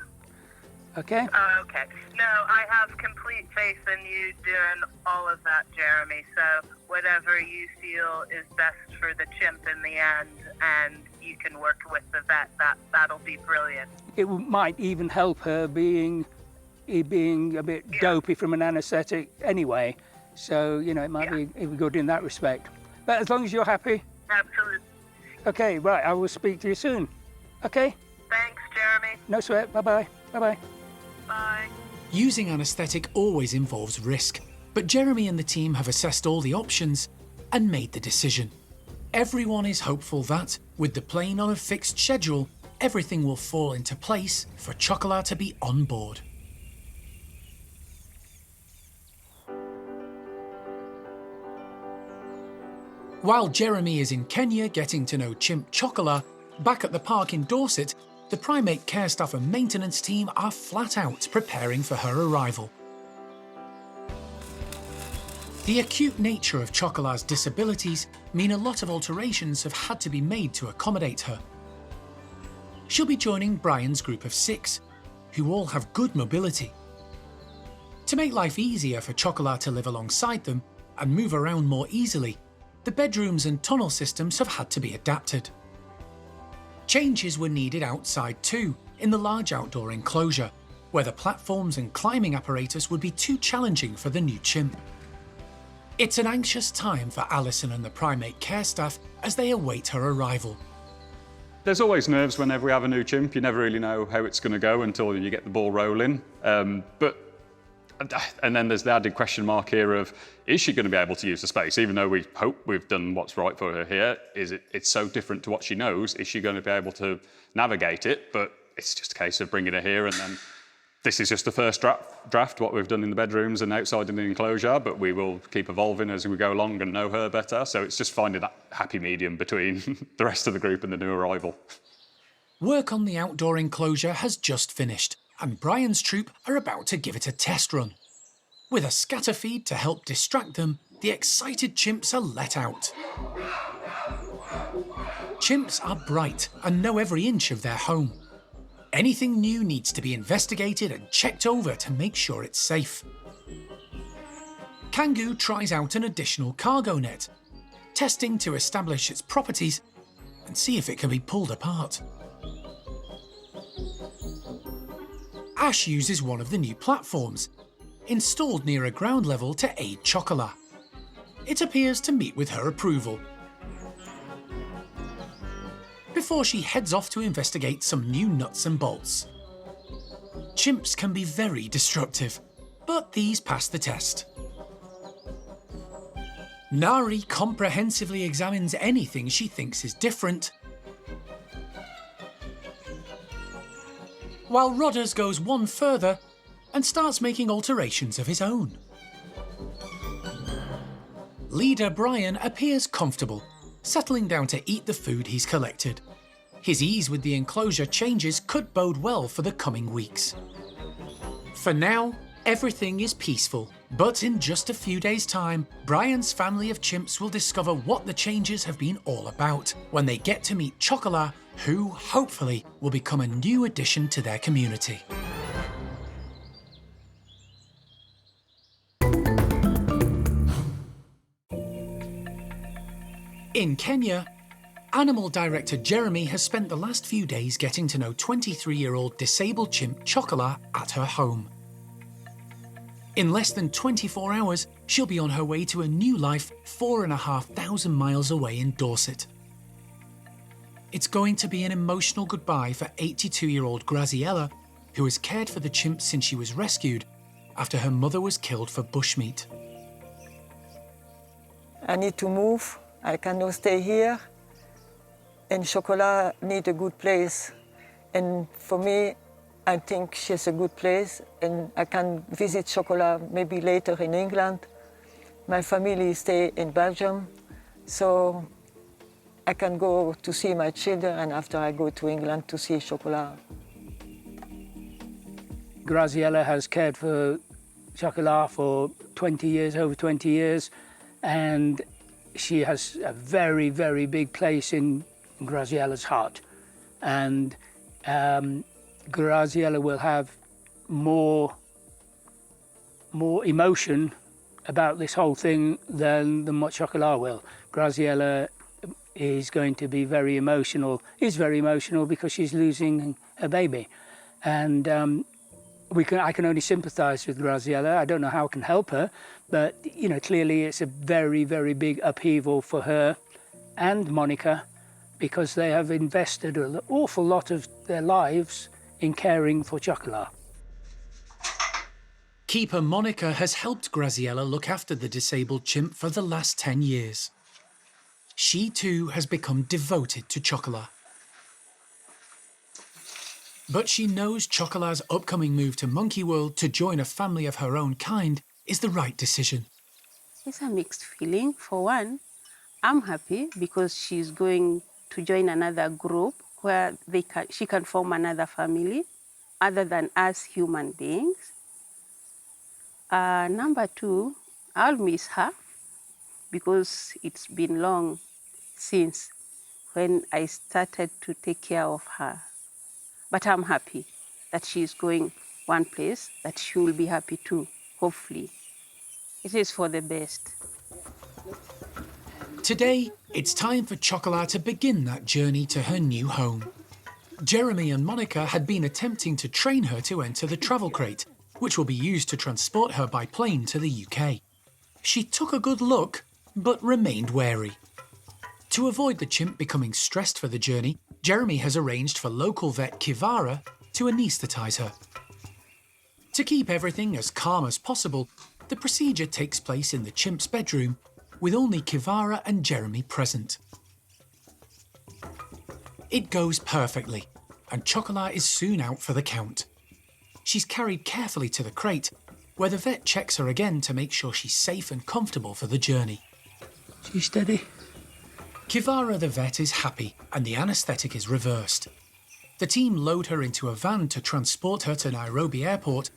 Okay? Okay. No, I have complete faith in you doing all of that, Jeremy. So whatever you feel is best for the chimp in the end, and you can work with the vet, that'll be brilliant. It might even help her being a bit dopey from an anaesthetic anyway. So, you know, it might be good in that respect. But as long as you're happy. Absolutely. Okay, right, I will speak to you soon. Okay? Thanks, Jeremy. No sweat. Bye-bye. Bye-bye. Bye. Using anaesthetic always involves risk, but Jeremy and the team have assessed all the options and made the decision. Everyone is hopeful that, with the plane on a fixed schedule, everything will fall into place for Chocolat to be on board. While Jeremy is in Kenya getting to know Chimp Chocolat, back at the park in Dorset, the primate care staff and maintenance team are flat out preparing for her arrival. The acute nature of Chocolat's disabilities mean a lot of alterations have had to be made to accommodate her. She'll be joining Bryan's group of 6, who all have good mobility. To make life easier for Chocolat to live alongside them and move around more easily, the bedrooms and tunnel systems have had to be adapted. Changes were needed outside too, in the large outdoor enclosure, where the platforms and climbing apparatus would be too challenging for the new chimp. It's an anxious time for Alison and the primate care staff as they await her arrival. There's always nerves whenever we have a new chimp. You never really know how it's going to go until you get the ball rolling. And then there's the added question mark here of, is she going to be able to use the space? Even though we hope we've done what's right for her here, it's so different to what she knows. Is she going to be able to navigate it? But it's just a case of bringing her here, and then this is just the first draft, what we've done in the bedrooms and outside in the enclosure, but we will keep evolving as we go along and know her better. So it's just finding that happy medium between the rest of the group and the new arrival. Work on the outdoor enclosure has just finished, and Bryan's troop are about to give it a test run. With a scatter feed to help distract them, the excited chimps are let out. Chimps are bright and know every inch of their home. Anything new needs to be investigated and checked over to make sure it's safe. Kangoo tries out an additional cargo net, testing to establish its properties and see if it can be pulled apart. Ash uses one of the new platforms, installed near a ground level to aid Chocolat. It appears to meet with her approval. Before she heads off to investigate some new nuts and bolts. Chimps can be very destructive, but these pass the test. Nari comprehensively examines anything she thinks is different, while Rodders goes one further and starts making alterations of his own. Leader Bryan appears comfortable, settling down to eat the food he's collected. His ease with the enclosure changes could bode well for the coming weeks. For now, everything is peaceful, but in just a few days' time, Bryan's family of chimps will discover what the changes have been all about when they get to meet Chocolat, who, hopefully, will become a new addition to their community. In Kenya, Animal Director Jeremy has spent the last few days getting to know 23-year-old disabled chimp Chocolat at her home. In less than 24 hours, she'll be on her way to a new life 4,500 miles away in Dorset. It's going to be an emotional goodbye for 82-year-old Graziella, who has cared for the chimp since she was rescued after her mother was killed for bushmeat. I need to move. I cannot stay here. And Chocolat needs a good place. And for me, I think she's a good place. And I can visit Chocolat maybe later in England. My family stay in Belgium. So I can go to see my children, and after I go to England to see Chocolat. Graziella has cared for Chocolat for 20 years, over 20 years, and she has a very, very big place in Graziella's heart. And Graziella will have more emotion about this whole thing than what Chocolat will. Graziella is going to be very emotional, is very emotional because she's losing her baby. And I can only sympathise with Graziella. I don't know how I can help her, but you know, clearly it's a very, very big upheaval for her and Monica, because they have invested an awful lot of their lives in caring for Chocolat. Keeper Monica has helped Graziella look after the disabled chimp for the last 10 years. She too has become devoted to Chocolat. But she knows Chocolat's upcoming move to Monkey World to join a family of her own kind is the right decision. It's a mixed feeling. For one, I'm happy because she's going to join another group where she can form another family other than us human beings. Number two, I'll miss her because it's been long since when I started to take care of her. But I'm happy that she's going one place that she will be happy too, hopefully. It is for the best. Today, it's time for Chocolat to begin that journey to her new home. Jeremy and Monica had been attempting to train her to enter the travel crate, which will be used to transport her by plane to the UK. She took a good look, but remained wary. To avoid the chimp becoming stressed for the journey, Jeremy has arranged for local vet Kivara to anaesthetise her. To keep everything as calm as possible, the procedure takes place in the chimp's bedroom, with only Kivara and Jeremy present. It goes perfectly, and Chocolat is soon out for the count. She's carried carefully to the crate, where the vet checks her again to make sure she's safe and comfortable for the journey. She's steady. Kivara the vet is happy, and the anaesthetic is reversed. The team load her into a van to transport her to Nairobi Airport,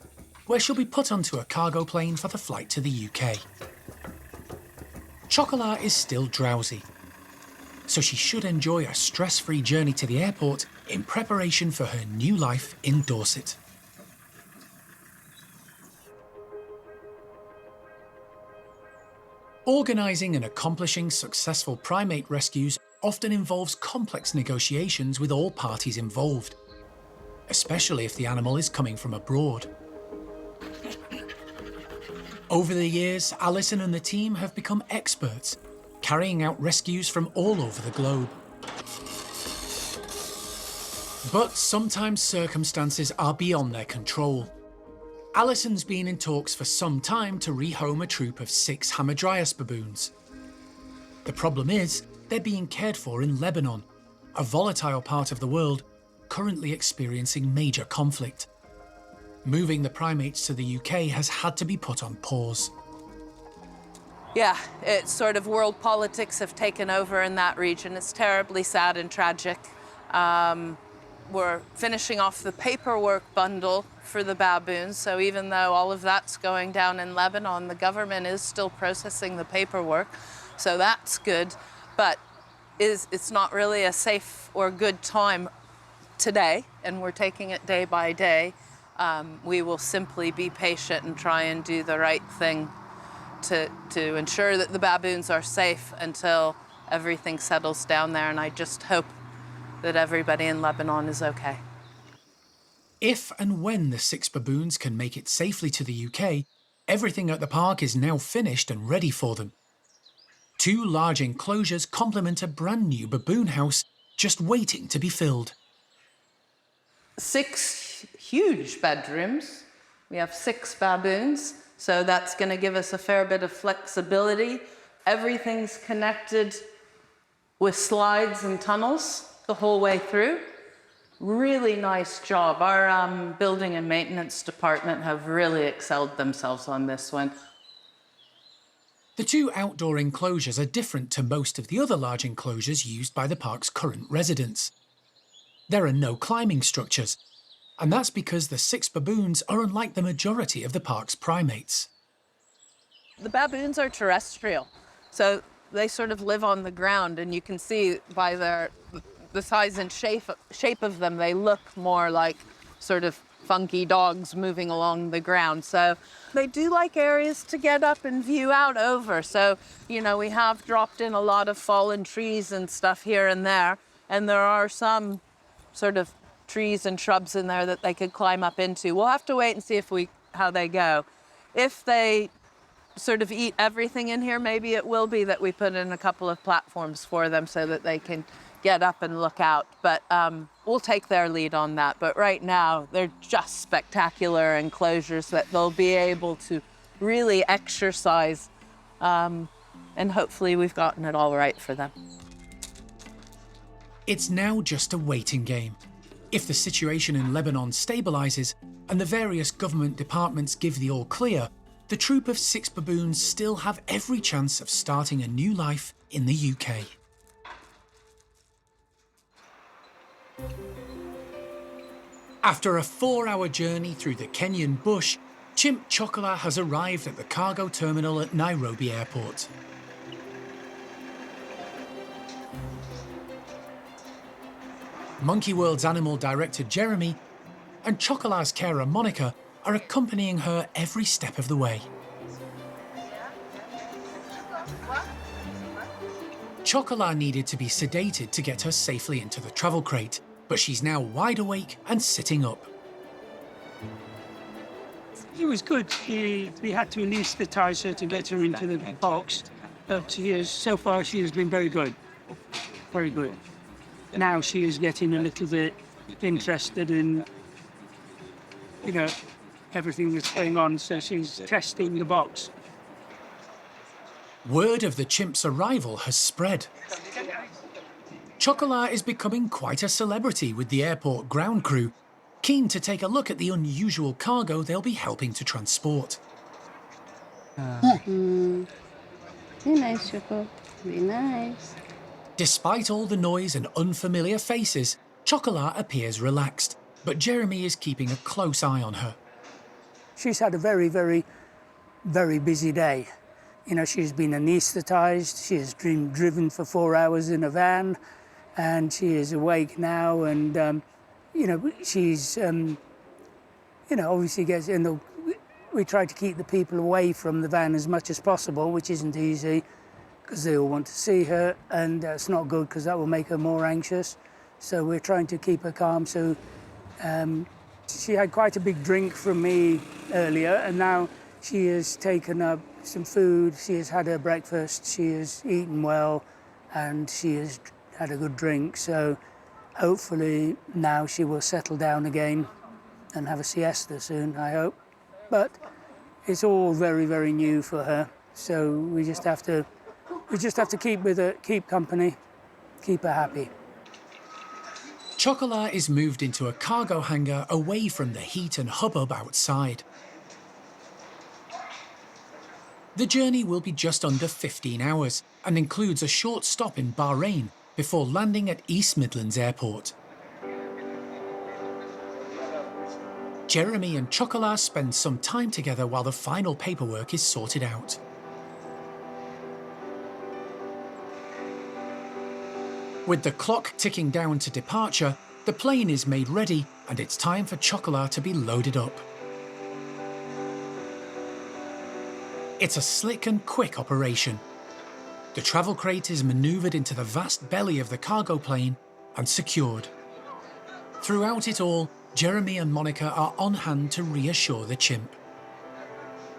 where she'll be put onto a cargo plane for the flight to the UK. Chocolat is still drowsy, so she should enjoy a stress-free journey to the airport in preparation for her new life in Dorset. Organising and accomplishing successful primate rescues often involves complex negotiations with all parties involved, especially if the animal is coming from abroad. Over the years, Alison and the team have become experts, carrying out rescues from all over the globe. But sometimes circumstances are beyond their control. Alison's been in talks for some time to rehome a troop of 6 Hamadryas baboons. The problem is, they're being cared for in Lebanon, a volatile part of the world currently experiencing major conflict. Moving the primates to the UK has had to be put on pause. Yeah, it's sort of world politics have taken over in that region. It's terribly sad and tragic. We're finishing off the paperwork bundle for the baboons, so even though all of that's going down in Lebanon, the government is still processing the paperwork, so that's good. But it's not really a safe or good time today, and we're taking it day by day. We will simply be patient and try and do the right thing to ensure that the baboons are safe until everything settles down there, and I just hope that everybody in Lebanon is okay. If and when the 6 baboons can make it safely to the UK, everything at the park is now finished and ready for them. 2 large enclosures complement a brand new baboon house just waiting to be filled. 6 huge bedrooms. We have 6 baboons, so that's going to give us a fair bit of flexibility. Everything's connected with slides and tunnels the whole way through. Really nice job. Our building and maintenance department have really excelled themselves on this one. The 2 outdoor enclosures are different to most of the other large enclosures used by the park's current residents. There are no climbing structures, and that's because the 6 baboons are unlike the majority of the park's primates. The baboons are terrestrial, so they sort of live on the ground, and you can see by the size and shape of them, they look more like sort of funky dogs moving along the ground. So they do like areas to get up and view out over. So, you know, we have dropped in a lot of fallen trees and stuff here and there are some sort of trees and shrubs in there that they could climb up into. We'll have to wait and see how they go. If they sort of eat everything in here, maybe it will be that we put in a couple of platforms for them so that they can get up and look out. But we'll take their lead on that. But right now, they're just spectacular enclosures that they'll be able to really exercise. And hopefully we've gotten it all right for them. It's now just a waiting game. If the situation in Lebanon stabilises and the various government departments give the all clear, the troop of 6 baboons still have every chance of starting a new life in the UK. After a 4-hour journey through the Kenyan bush, Chimp Chocolat has arrived at the cargo terminal at Nairobi Airport. Monkey World's animal director Jeremy and Chocolat's carer Monica are accompanying her every step of the way. Chocolat needed to be sedated to get her safely into the travel crate, but she's now wide awake and sitting up. It was good. We had to anaesthetise her to get her into the box, but so far she has been very good. Very good. Now she is getting a little bit interested in, everything that's going on, so she's testing the box. Word of the chimp's arrival has spread. Chocolat is becoming quite a celebrity with the airport ground crew, keen to take a look at the unusual cargo they'll be helping to transport. Be nice, Choco. Be nice. Despite all the noise and unfamiliar faces, Chocolat appears relaxed, but Jeremy is keeping a close eye on her. She's had a very, very, very busy day. She's been anaesthetised, she has been driven for 4 hours in a van, and she is awake now, and, she's, obviously gets in the... We try to keep the people away from the van as much as possible, which isn't easy, because they all want to see her, and it's not good because that will make her more anxious. So we're trying to keep her calm. So she had quite a big drink from me earlier, and now she has taken up some food, she has had her breakfast, she has eaten well, and she has had a good drink. So hopefully now she will settle down again and have a siesta soon, I hope. But it's all very, very new for her. So we just have to keep with her, keep company, keep her happy. Chocolat is moved into a cargo hangar away from the heat and hubbub outside. The journey will be just under 15 hours and includes a short stop in Bahrain before landing at East Midlands Airport. Jeremy and Chocolat spend some time together while the final paperwork is sorted out. With the clock ticking down to departure, the plane is made ready and it's time for Chocolat to be loaded up. It's a slick and quick operation. The travel crate is manoeuvred into the vast belly of the cargo plane and secured. Throughout it all, Jeremy and Monica are on hand to reassure the chimp.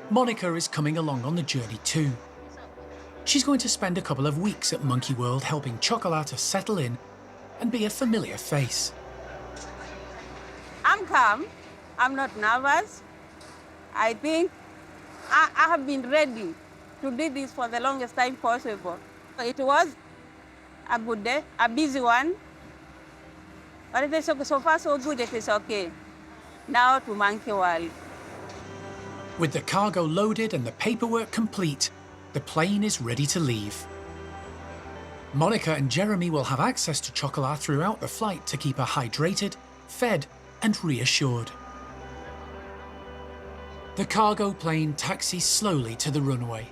Monica is coming along on the journey too. She's going to spend a couple of weeks at Monkey World helping Chocolat to settle in and be a familiar face. I'm calm. I'm not nervous. I think I have been ready to do this for the longest time possible. It was a good day, a busy one. But it is okay. So far so good, it is okay. Now to Monkey World. With the cargo loaded and the paperwork complete, the plane is ready to leave. Monica and Jeremy will have access to Chocolat throughout the flight to keep her hydrated, fed, and reassured. The cargo plane taxis slowly to the runway.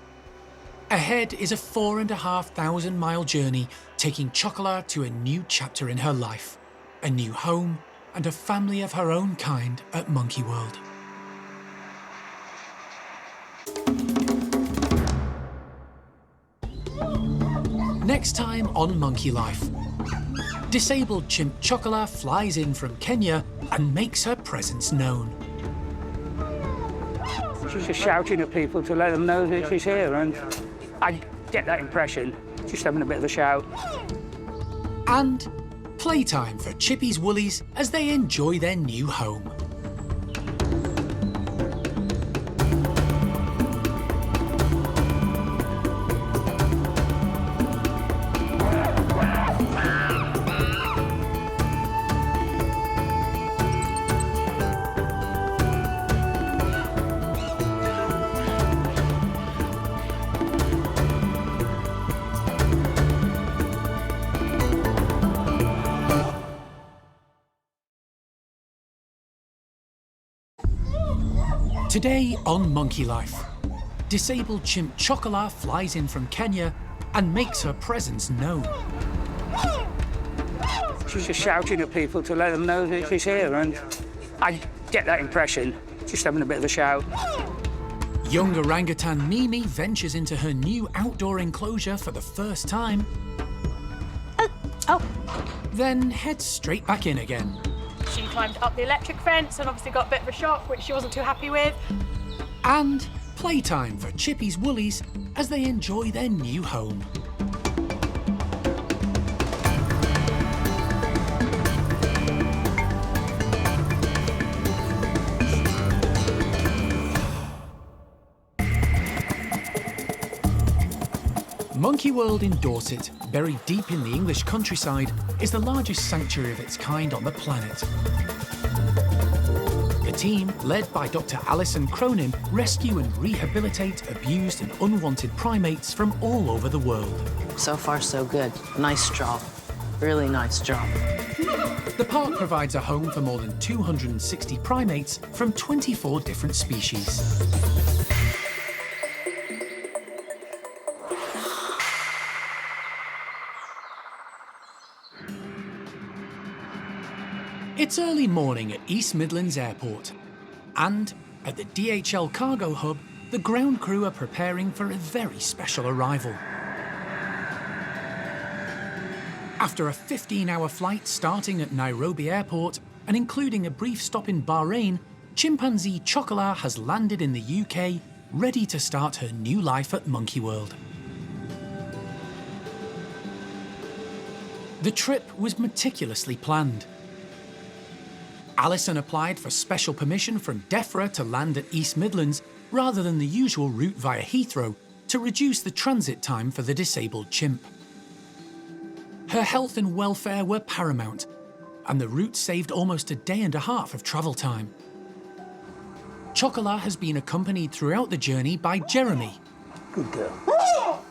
Ahead is a 4,500-mile journey taking Chocolat to a new chapter in her life, a new home, and a family of her own kind at Monkey World. Next time on Monkey Life. disabled chimp Chocolat flies in from Kenya and makes her presence known. She's just shouting at people to let them know that she's here, and I get that impression, just having a bit of a shout. And playtime for Chippy's woollies as they enjoy their new home. Today on Monkey Life, disabled chimp Chocolat flies in from Kenya and makes her presence known. She's just shouting at people to let them know that she's here, and I get that impression, just having a bit of a shout. Young Orang-utan Mimi ventures into her new outdoor enclosure for the first time. Then heads straight back in again. She climbed up the electric fence and obviously got a bit of a shock, which she wasn't too happy with. And playtime for Chippy's woollies as they enjoy their new home. Monkey World in Dorset, buried deep in the English countryside, is the largest sanctuary of its kind on the planet. The team, led by Dr. Alison Cronin, rescue and rehabilitate abused and unwanted primates from all over the world. So far, so good. Nice job. Really nice job. The park provides a home for more than 260 primates from 24 different species. It's early morning at East Midlands Airport, and at the DHL cargo hub, the ground crew are preparing for a very special arrival. After a 15-hour flight starting at Nairobi Airport and including a brief stop in Bahrain, chimpanzee Chocolat has landed in the UK, ready to start her new life at Monkey World. The trip was meticulously planned. Alison applied for special permission from DEFRA to land at East Midlands rather than the usual route via Heathrow to reduce the transit time for the disabled chimp. Her health and welfare were paramount, and the route saved almost a day and a half of travel time. Chocolat has been accompanied throughout the journey by Jeremy, Good girl.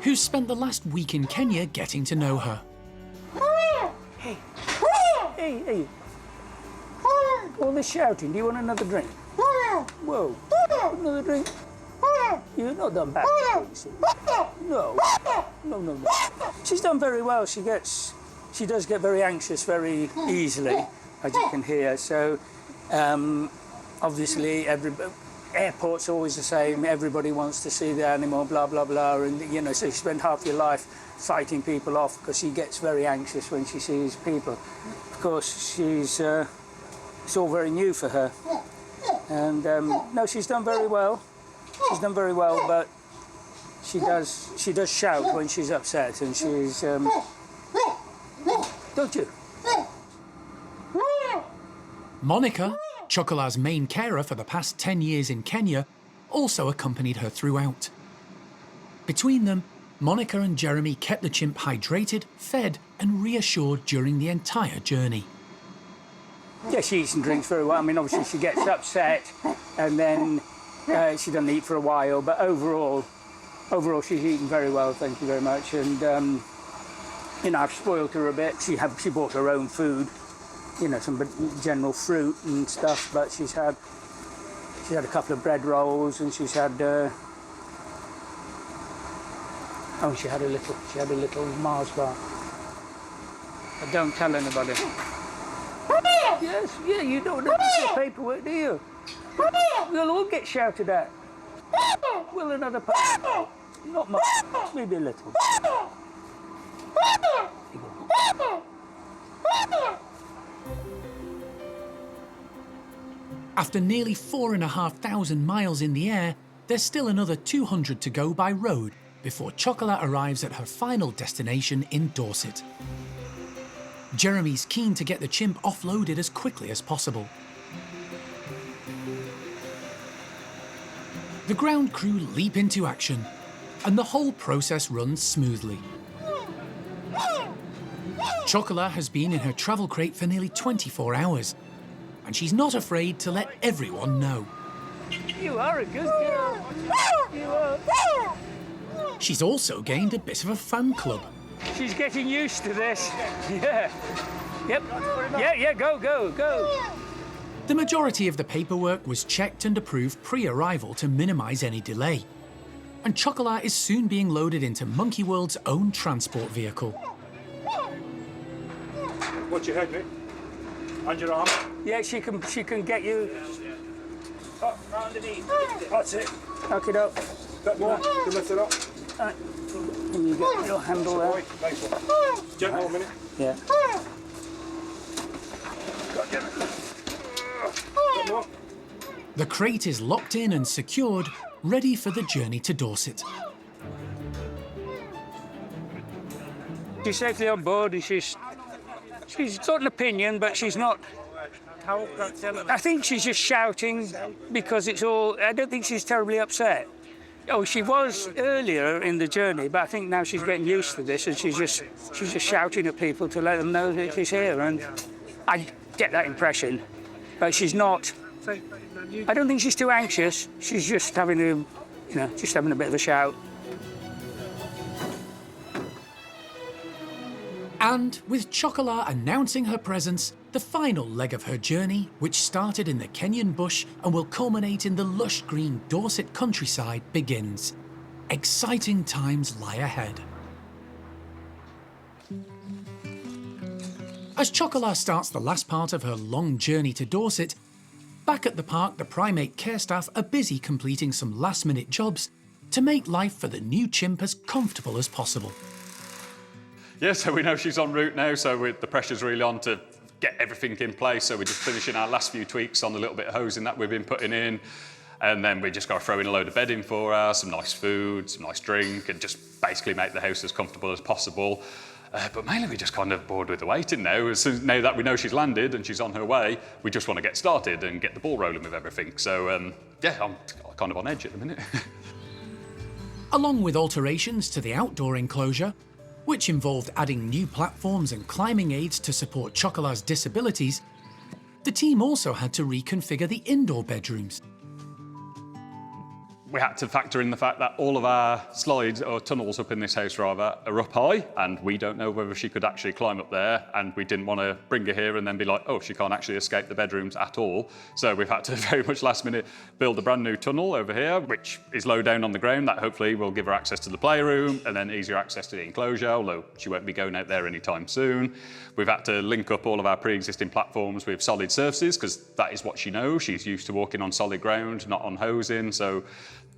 who's spent the last week in Kenya getting to know her. Hey, hey. All this shouting, do you want another drink? Whoa, another drink? You're not done bad. No. She's done very well. She does get very anxious very easily, as you can hear. So, obviously, airport's always the same. Everybody wants to see the animal, blah, blah, blah. And, you know, so you spend half your life fighting people off because she gets very anxious when she sees people. Of course, it's all very new for her. And, no, she's done very well. She's done very well, but she does shout when she's upset, and she's, don't you? Monica, Chocolat's main carer for the past 10 years in Kenya, also accompanied her throughout. Between them, Monica and Jeremy kept the chimp hydrated, fed, and reassured during the entire journey. Yeah, she eats and drinks very well. I mean, obviously she gets upset, and then she doesn't eat for a while, but overall she's eaten very well, thank you very much. And, you know, I've spoiled her a bit. She bought her own food, you know, some general fruit and stuff, but she's had a couple of bread rolls, and she's had, she had a little Mars bar. But don't tell anybody. Yes, yeah, you don't know the paperwork, do you? We'll all get shouted at. Will another paper? Not much, maybe a little. After nearly 4,500 miles in the air, there's still another 200 to go by road before Chocolat arrives at her final destination in Dorset. Jeremy's keen to get the chimp offloaded as quickly as possible. The ground crew leap into action, and the whole process runs smoothly. Chocolat has been in her travel crate for nearly 24 hours, and she's not afraid to let everyone know. You are a good girl. You are. She's also gained a bit of a fan club. She's getting used to this. Yeah. Yep. Yeah, go. The majority of the paperwork was checked and approved pre-arrival to minimise any delay. And Chocolat is soon being loaded into Monkey World's own transport vehicle. Watch your head, mate. And your arm. Yeah, she can get you. Up, round underneath. That's it. Knock it up. Bit more. You lift it up. Right. And you get your handle there. Nice one. Gentle a minute. Yeah. The crate is locked in and secured, ready for the journey to Dorset. She's safely on board and she's got an opinion, but she's not. I think she's just shouting because it's all. I don't think she's terribly upset. Oh, she was earlier in the journey, but I think now she's getting used to this and she's just shouting at people to let them know that she's here, and I get that impression. But she's not. I don't think she's too anxious. She's just having a bit of a shout. And with Chocolat announcing her presence, the final leg of her journey, which started in the Kenyan bush and will culminate in the lush green Dorset countryside, begins. Exciting times lie ahead. As Chocolat starts the last part of her long journey to Dorset, back at the park the primate care staff are busy completing some last-minute jobs to make life for the new chimp as comfortable as possible. Yeah, so we know she's en route now, so the pressure's really on to get everything in place. So we're just finishing our last few tweaks on the little bit of hosing that we've been putting in. And then we just got to throw in a load of bedding for her, some nice food, some nice drink, and just basically make the house as comfortable as possible. But mainly we're just kind of bored with the waiting now. Now that we know she's landed and she's on her way, we just want to get started and get the ball rolling with everything. So, yeah, I'm kind of on edge at the minute. Along with alterations to the outdoor enclosure, which involved adding new platforms and climbing aids to support Chocolat's disabilities, the team also had to reconfigure the indoor bedrooms. We had to factor in the fact that all of our slides, or tunnels up in this house rather, are up high, and we don't know whether she could actually climb up there, and we didn't want to bring her here and then be like, oh, she can't actually escape the bedrooms at all. So we've had to very much last minute build a brand new tunnel over here, which is low down on the ground. That hopefully will give her access to the playroom and then easier access to the enclosure, although she won't be going out there anytime soon. We've had to link up all of our pre-existing platforms with solid surfaces, because that is what she knows. She's used to walking on solid ground, not on hosing. So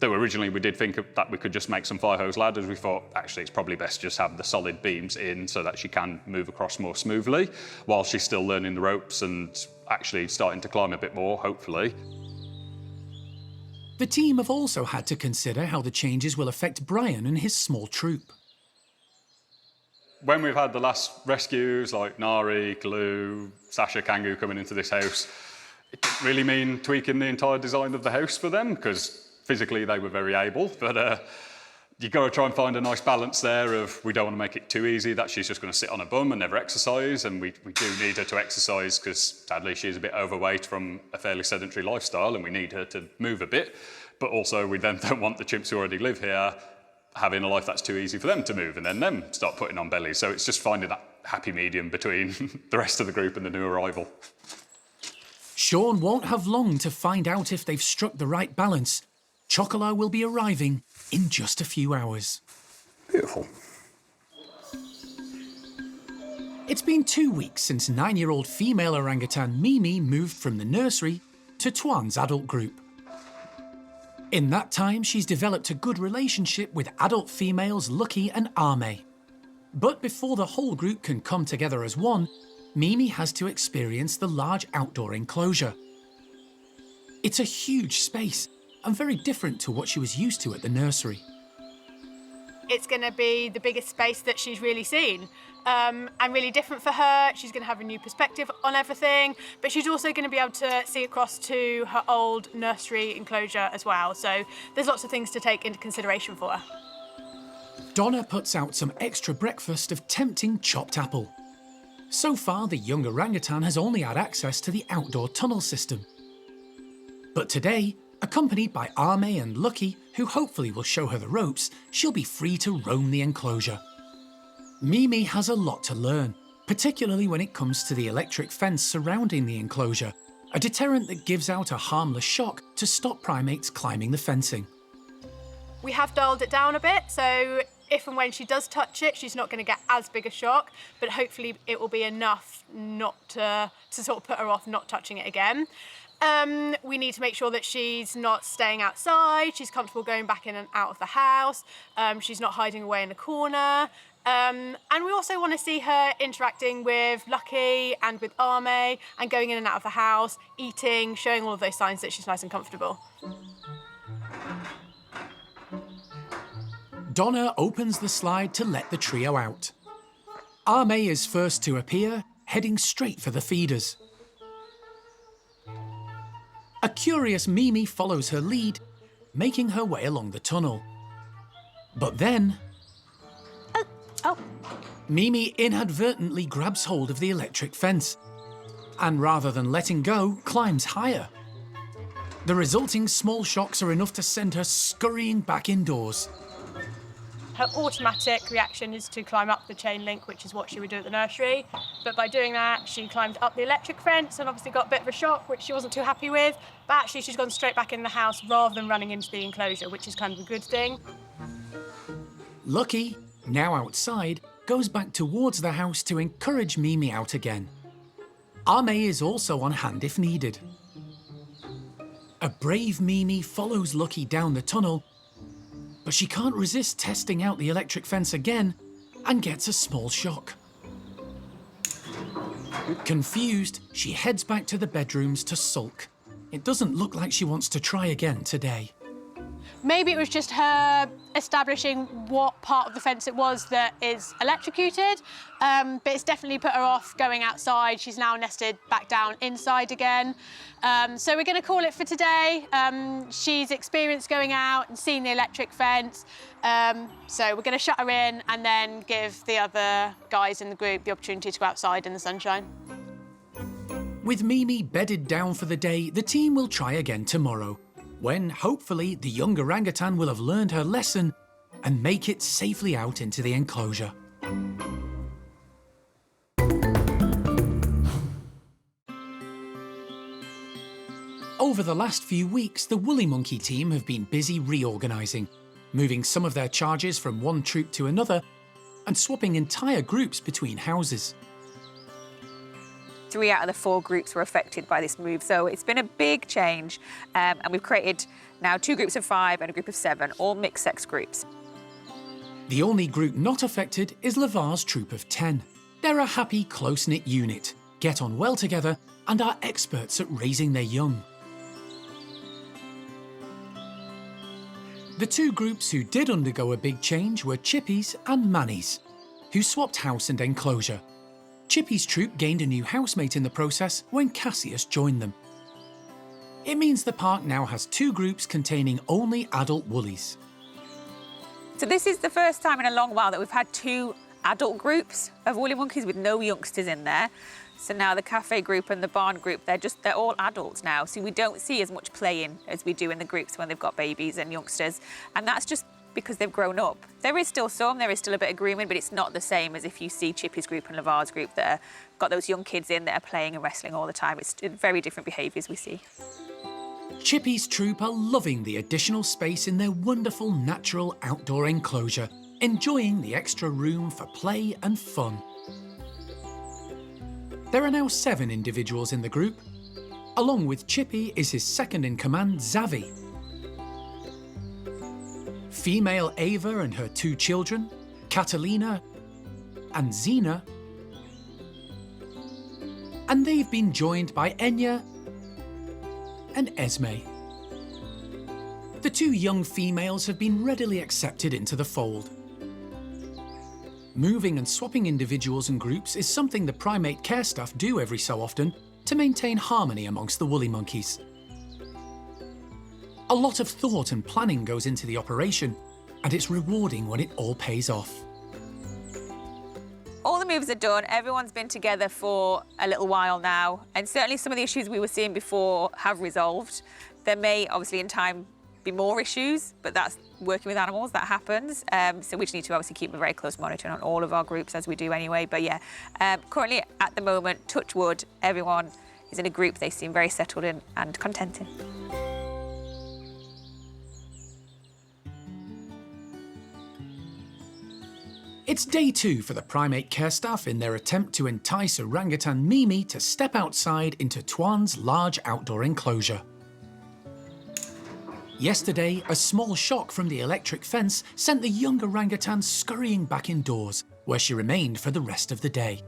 though originally we did think that we could just make some fire hose ladders, we thought actually it's probably best just have the solid beams in so that she can move across more smoothly while she's still learning the ropes and actually starting to climb a bit more, hopefully. The team have also had to consider how the changes will affect Bryan and his small troop. When we've had the last rescues like Nari, Kalu, Sasha, Kangu coming into this house, it didn't really mean tweaking the entire design of the house for them, because physically they were very able, but you've got to try and find a nice balance there of we don't want to make it too easy that she's just going to sit on her bum and never exercise, and we do need her to exercise because sadly she's a bit overweight from a fairly sedentary lifestyle and we need her to move a bit, but also we then don't want the chimps who already live here having a life that's too easy for them to move and then them start putting on bellies. So it's just finding that happy medium between the rest of the group and the new arrival. Sean won't have long to find out if they've struck the right balance. Chocolat will be arriving in just a few hours. Beautiful. It's been 2 weeks since 9-year-old female orangutan Mimi moved from the nursery to Tuan's adult group. In that time, she's developed a good relationship with adult females Lucky and Ame. But before the whole group can come together as one, Mimi has to experience the large outdoor enclosure. It's a huge space and very different to what she was used to at the nursery. It's going to be the biggest space that she's really seen, and really different for her. She's going to have a new perspective on everything, but she's also going to be able to see across to her old nursery enclosure as well. So there's lots of things to take into consideration for her. Donna puts out some extra breakfast of tempting chopped apple. So far, the young orangutan has only had access to the outdoor tunnel system. But today, accompanied by Ame and Lucky, who hopefully will show her the ropes, she'll be free to roam the enclosure. Mimi has a lot to learn, particularly when it comes to the electric fence surrounding the enclosure, a deterrent that gives out a harmless shock to stop primates climbing the fencing. We have dialed it down a bit, so if and when she does touch it, she's not going to get as big a shock, but hopefully it will be enough not to sort of put her off not touching it again. We need to make sure that she's not staying outside, she's comfortable going back in and out of the house, she's not hiding away in a corner. And we also want to see her interacting with Lucky and with Ame and going in and out of the house, eating, showing all of those signs that she's nice and comfortable. Donna opens the slide to let the trio out. Ame is first to appear, heading straight for the feeders. A curious Mimi follows her lead, making her way along the tunnel. But then... Mimi inadvertently grabs hold of the electric fence, and rather than letting go, climbs higher. The resulting small shocks are enough to send her scurrying back indoors. Her automatic reaction is to climb up the chain link, which is what she would do at the nursery. But by doing that, she climbed up the electric fence and obviously got a bit of a shock, which she wasn't too happy with. But actually, she's gone straight back in the house rather than running into the enclosure, which is kind of a good thing. Lucky, now outside, goes back towards the house to encourage Mimi out again. Ame is also on hand if needed. A brave Mimi follows Lucky down the tunnel, but she can't resist testing out the electric fence again and gets a small shock. Confused, she heads back to the bedrooms to sulk. It doesn't look like she wants to try again today. Maybe it was just her establishing what part of the fence it was that is electrocuted, but it's definitely put her off going outside. She's now nested back down inside again. So we're going to call it for today. She's experienced going out and seeing the electric fence. So we're going to shut her in and then give the other guys in the group the opportunity to go outside in the sunshine. With Mimi bedded down for the day, the team will try again tomorrow, when, hopefully, the young orangutan will have learned her lesson and make it safely out into the enclosure. Over the last few weeks, the Woolly Monkey team have been busy reorganising, moving some of their charges from one troop to another and swapping entire groups between houses. 3 out of the 4 groups were affected by this move, so it's been a big change, and we've created now 2 groups of 5 and a group of 7, all mixed-sex groups. The only group not affected is Lavar's troop of 10. They're a happy, close-knit unit, get on well together, and are experts at raising their young. The 2 groups who did undergo a big change were Chippy's and Manny's, who swapped house and enclosure. Chippy's troop gained a new housemate in the process when Cassius joined them. It means the park now has 2 groups containing only adult woollies. So this is the first time in a long while that we've had 2 adult groups of woolly monkeys with no youngsters in there. So now the cafe group and the barn group, they're all adults now. So we don't see as much playing as we do in the groups when they've got babies and youngsters. And that's just because they've grown up. There is still a bit of grooming, but it's not the same as if you see Chippy's group and Lavar's group that have got those young kids in that are playing and wrestling all the time. It's very different behaviours we see. Chippy's troop are loving the additional space in their wonderful natural outdoor enclosure, enjoying the extra room for play and fun. There are now 7 individuals in the group. Along with Chippy is his second-in-command, Zavi. Female Ava and her 2 children, Catalina, and Zena. And they've been joined by Enya and Esme. The two young females have been readily accepted into the fold. Moving and swapping individuals and groups is something the primate care staff do every so often to maintain harmony amongst the woolly monkeys. A lot of thought and planning goes into the operation, and it's rewarding when it all pays off. All the moves are done. Everyone's been together for a little while now, and certainly some of the issues we were seeing before have resolved. There may, obviously, in time be more issues, but that's working with animals, that happens. So we just need to obviously keep a very close monitoring on all of our groups, as we do anyway. But yeah, currently at the moment, touch wood, everyone is in a group they seem very settled in and contented. It's day 2 for the primate care staff in their attempt to entice Orang-utan Mimi to step outside into Tuan's large outdoor enclosure. Yesterday, a small shock from the electric fence sent the young orangutan scurrying back indoors, where she remained for the rest of the day.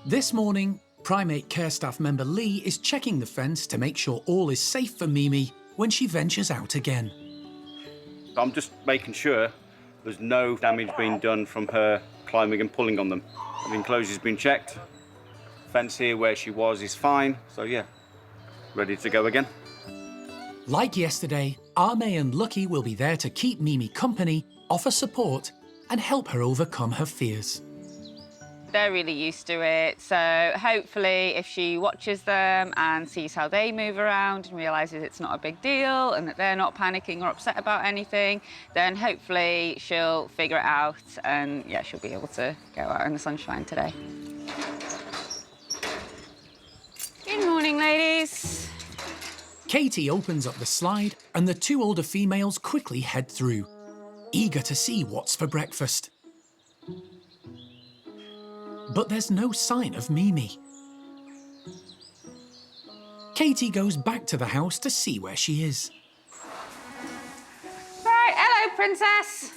This morning, primate care staff member Lee is checking the fence to make sure all is safe for Mimi when she ventures out again. I'm just making sure there's no damage being done from her climbing and pulling on them. The enclosure's been checked. Fence here where she was is fine, so yeah, ready to go again. Like yesterday, Ame and Lucky will be there to keep Mimi company, offer support, and help her overcome her fears. They're really used to it, so hopefully if she watches them and sees how they move around and realises it's not a big deal and that they're not panicking or upset about anything, then hopefully she'll figure it out and yeah, she'll be able to go out in the sunshine today. Good morning, ladies. Katie opens up the slide and the two older females quickly head through, eager to see what's for breakfast. But there's no sign of Mimi. Katie goes back to the house to see where she is. Right, hello, princess.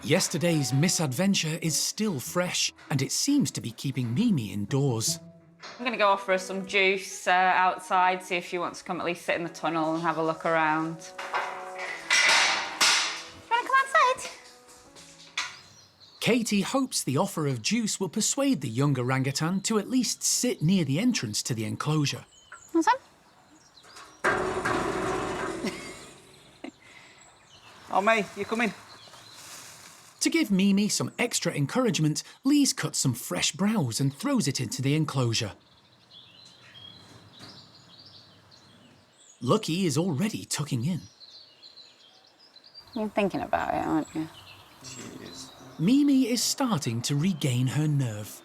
Yesterday's misadventure is still fresh, and it seems to be keeping Mimi indoors. I'm going to go offer her some juice outside, see if she wants to come at least sit in the tunnel and have a look around. Katie hopes the offer of juice will persuade the young orangutan to at least sit near the entrance to the enclosure. What's that? Oh, May, you come in. To give Mimi some extra encouragement, Lee's cuts some fresh browse and throws it into the enclosure. Lucky is already tucking in. You're thinking about it, aren't you? Cheers. Mimi is starting to regain her nerve.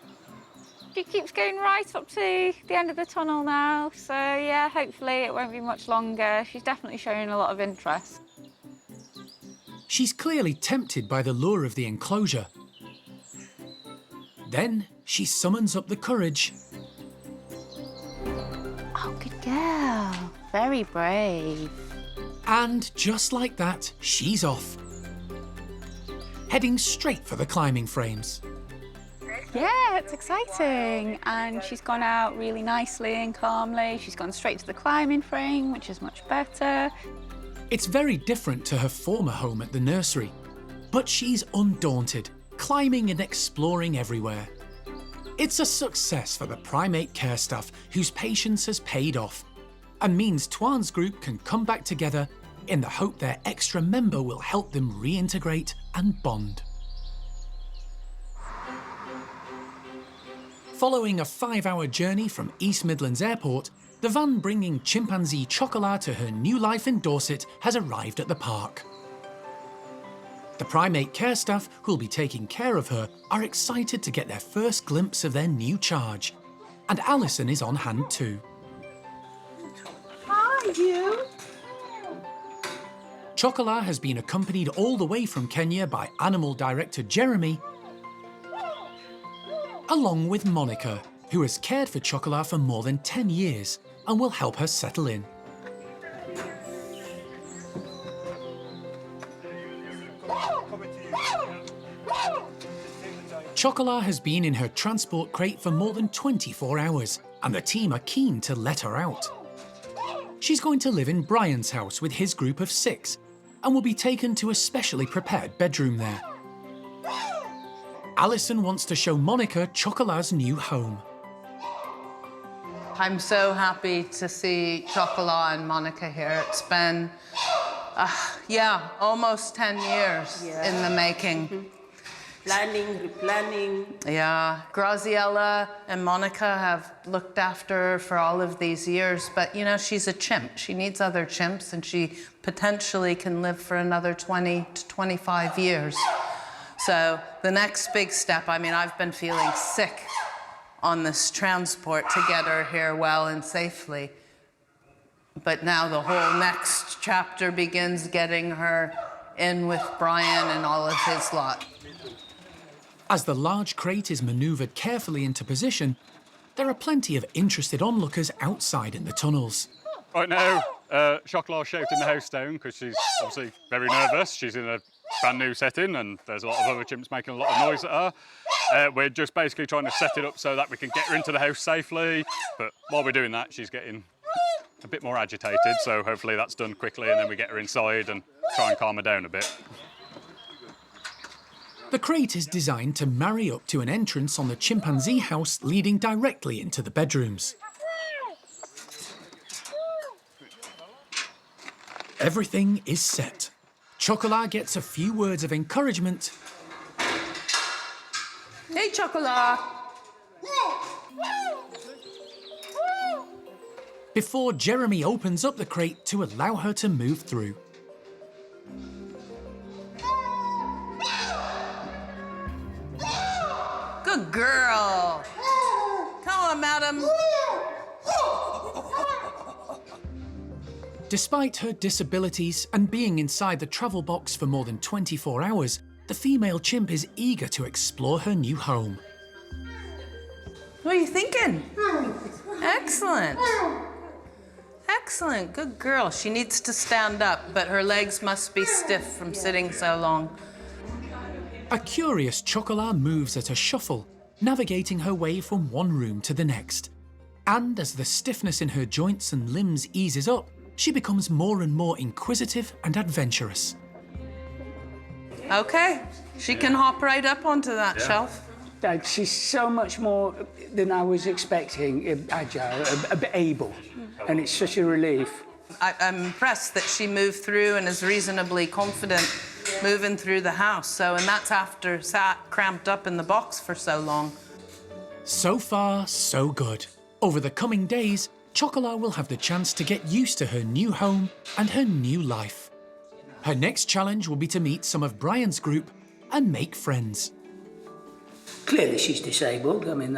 She keeps going right up to the end of the tunnel now, so yeah, hopefully it won't be much longer. She's definitely showing a lot of interest. She's clearly tempted by the lure of the enclosure. Then she summons up the courage. Oh, good girl. Very brave. And just like that, she's off, heading straight for the climbing frames. Yeah, it's exciting. And she's gone out really nicely and calmly. She's gone straight to the climbing frame, which is much better. It's very different to her former home at the nursery, but she's undaunted, climbing and exploring everywhere. It's a success for the primate care staff, whose patience has paid off, and means Tuan's group can come back together in the hope their extra member will help them reintegrate and bond. Following a 5-hour journey from East Midlands Airport, the van bringing chimpanzee Chocolat to her new life in Dorset has arrived at the park. The primate care staff who'll be taking care of her are excited to get their first glimpse of their new charge, and Alison is on hand too. Hi, you. Chocolat has been accompanied all the way from Kenya by animal director Jeremy, along with Monica, who has cared for Chocolat for more than 10 years and will help her settle in. Chocolat has been in her transport crate for more than 24 hours, and the team are keen to let her out. She's going to live in Bryan's house with his group of 6, and will be taken to a specially prepared bedroom there. Alison wants to show Monica Chocolat's new home. I'm so happy to see Chocolat and Monica here. It's been, almost 10 years in the making. Planning, replanning. Yeah, Graziella and Monica have looked after her for all of these years, but you know, she's a chimp. She needs other chimps, and she potentially can live for another 20 to 25 years. So the next big step, I mean, I've been feeling sick on this transport to get her here well and safely. But now the whole next chapter begins, getting her in with Bryan and all of his lot. As the large crate is manoeuvred carefully into position, there are plenty of interested onlookers outside in the tunnels. Right now, Chocolat's shouting the house down because she's obviously very nervous. She's in a brand new setting and there's a lot of other chimps making a lot of noise at her. We're just basically trying to set it up so that we can get her into the house safely. But while we're doing that, she's getting a bit more agitated. So hopefully that's done quickly and then we get her inside and try and calm her down a bit. The crate is designed to marry up to an entrance on the chimpanzee house leading directly into the bedrooms. Everything is set. Chocolat gets a few words of encouragement. Hey, Chocolat! Before Jeremy opens up the crate to allow her to move through. Good girl. Come on, madam. Despite her disabilities and being inside the travel box for more than 24 hours, the female chimp is eager to explore her new home. What are you thinking? Excellent. Excellent, good girl. She needs to stand up, but her legs must be stiff from sitting so long. A curious Chocolat moves at a shuffle, navigating her way from one room to the next. And as the stiffness in her joints and limbs eases up, she becomes more and more inquisitive and adventurous. Okay, she can hop right up onto that shelf. Dad, she's so much more than I was expecting, agile, able, and it's such a relief. I'm impressed that she moved through and is reasonably confident moving through the house. And that's after sat cramped up in the box for so long. So far, so good. Over the coming days, Chocolat will have the chance to get used to her new home and her new life. Her next challenge will be to meet some of Bryan's group and make friends. Clearly she's disabled. I mean,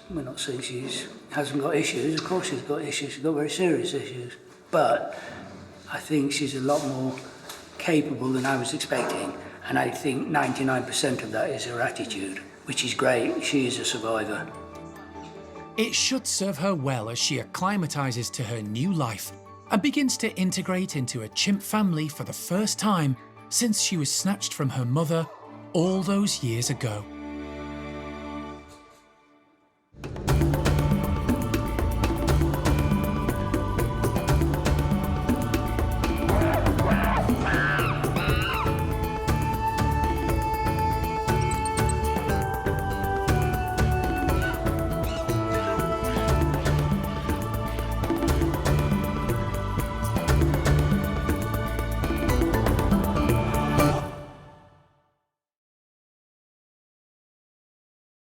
we're not saying she hasn't got issues. Of course she's got issues. She's got very serious issues. But I think she's a lot more capable than I was expecting. And I think 99% of that is her attitude, which is great. She is a survivor. It should serve her well as she acclimatises to her new life and begins to integrate into a chimp family for the first time since she was snatched from her mother all those years ago.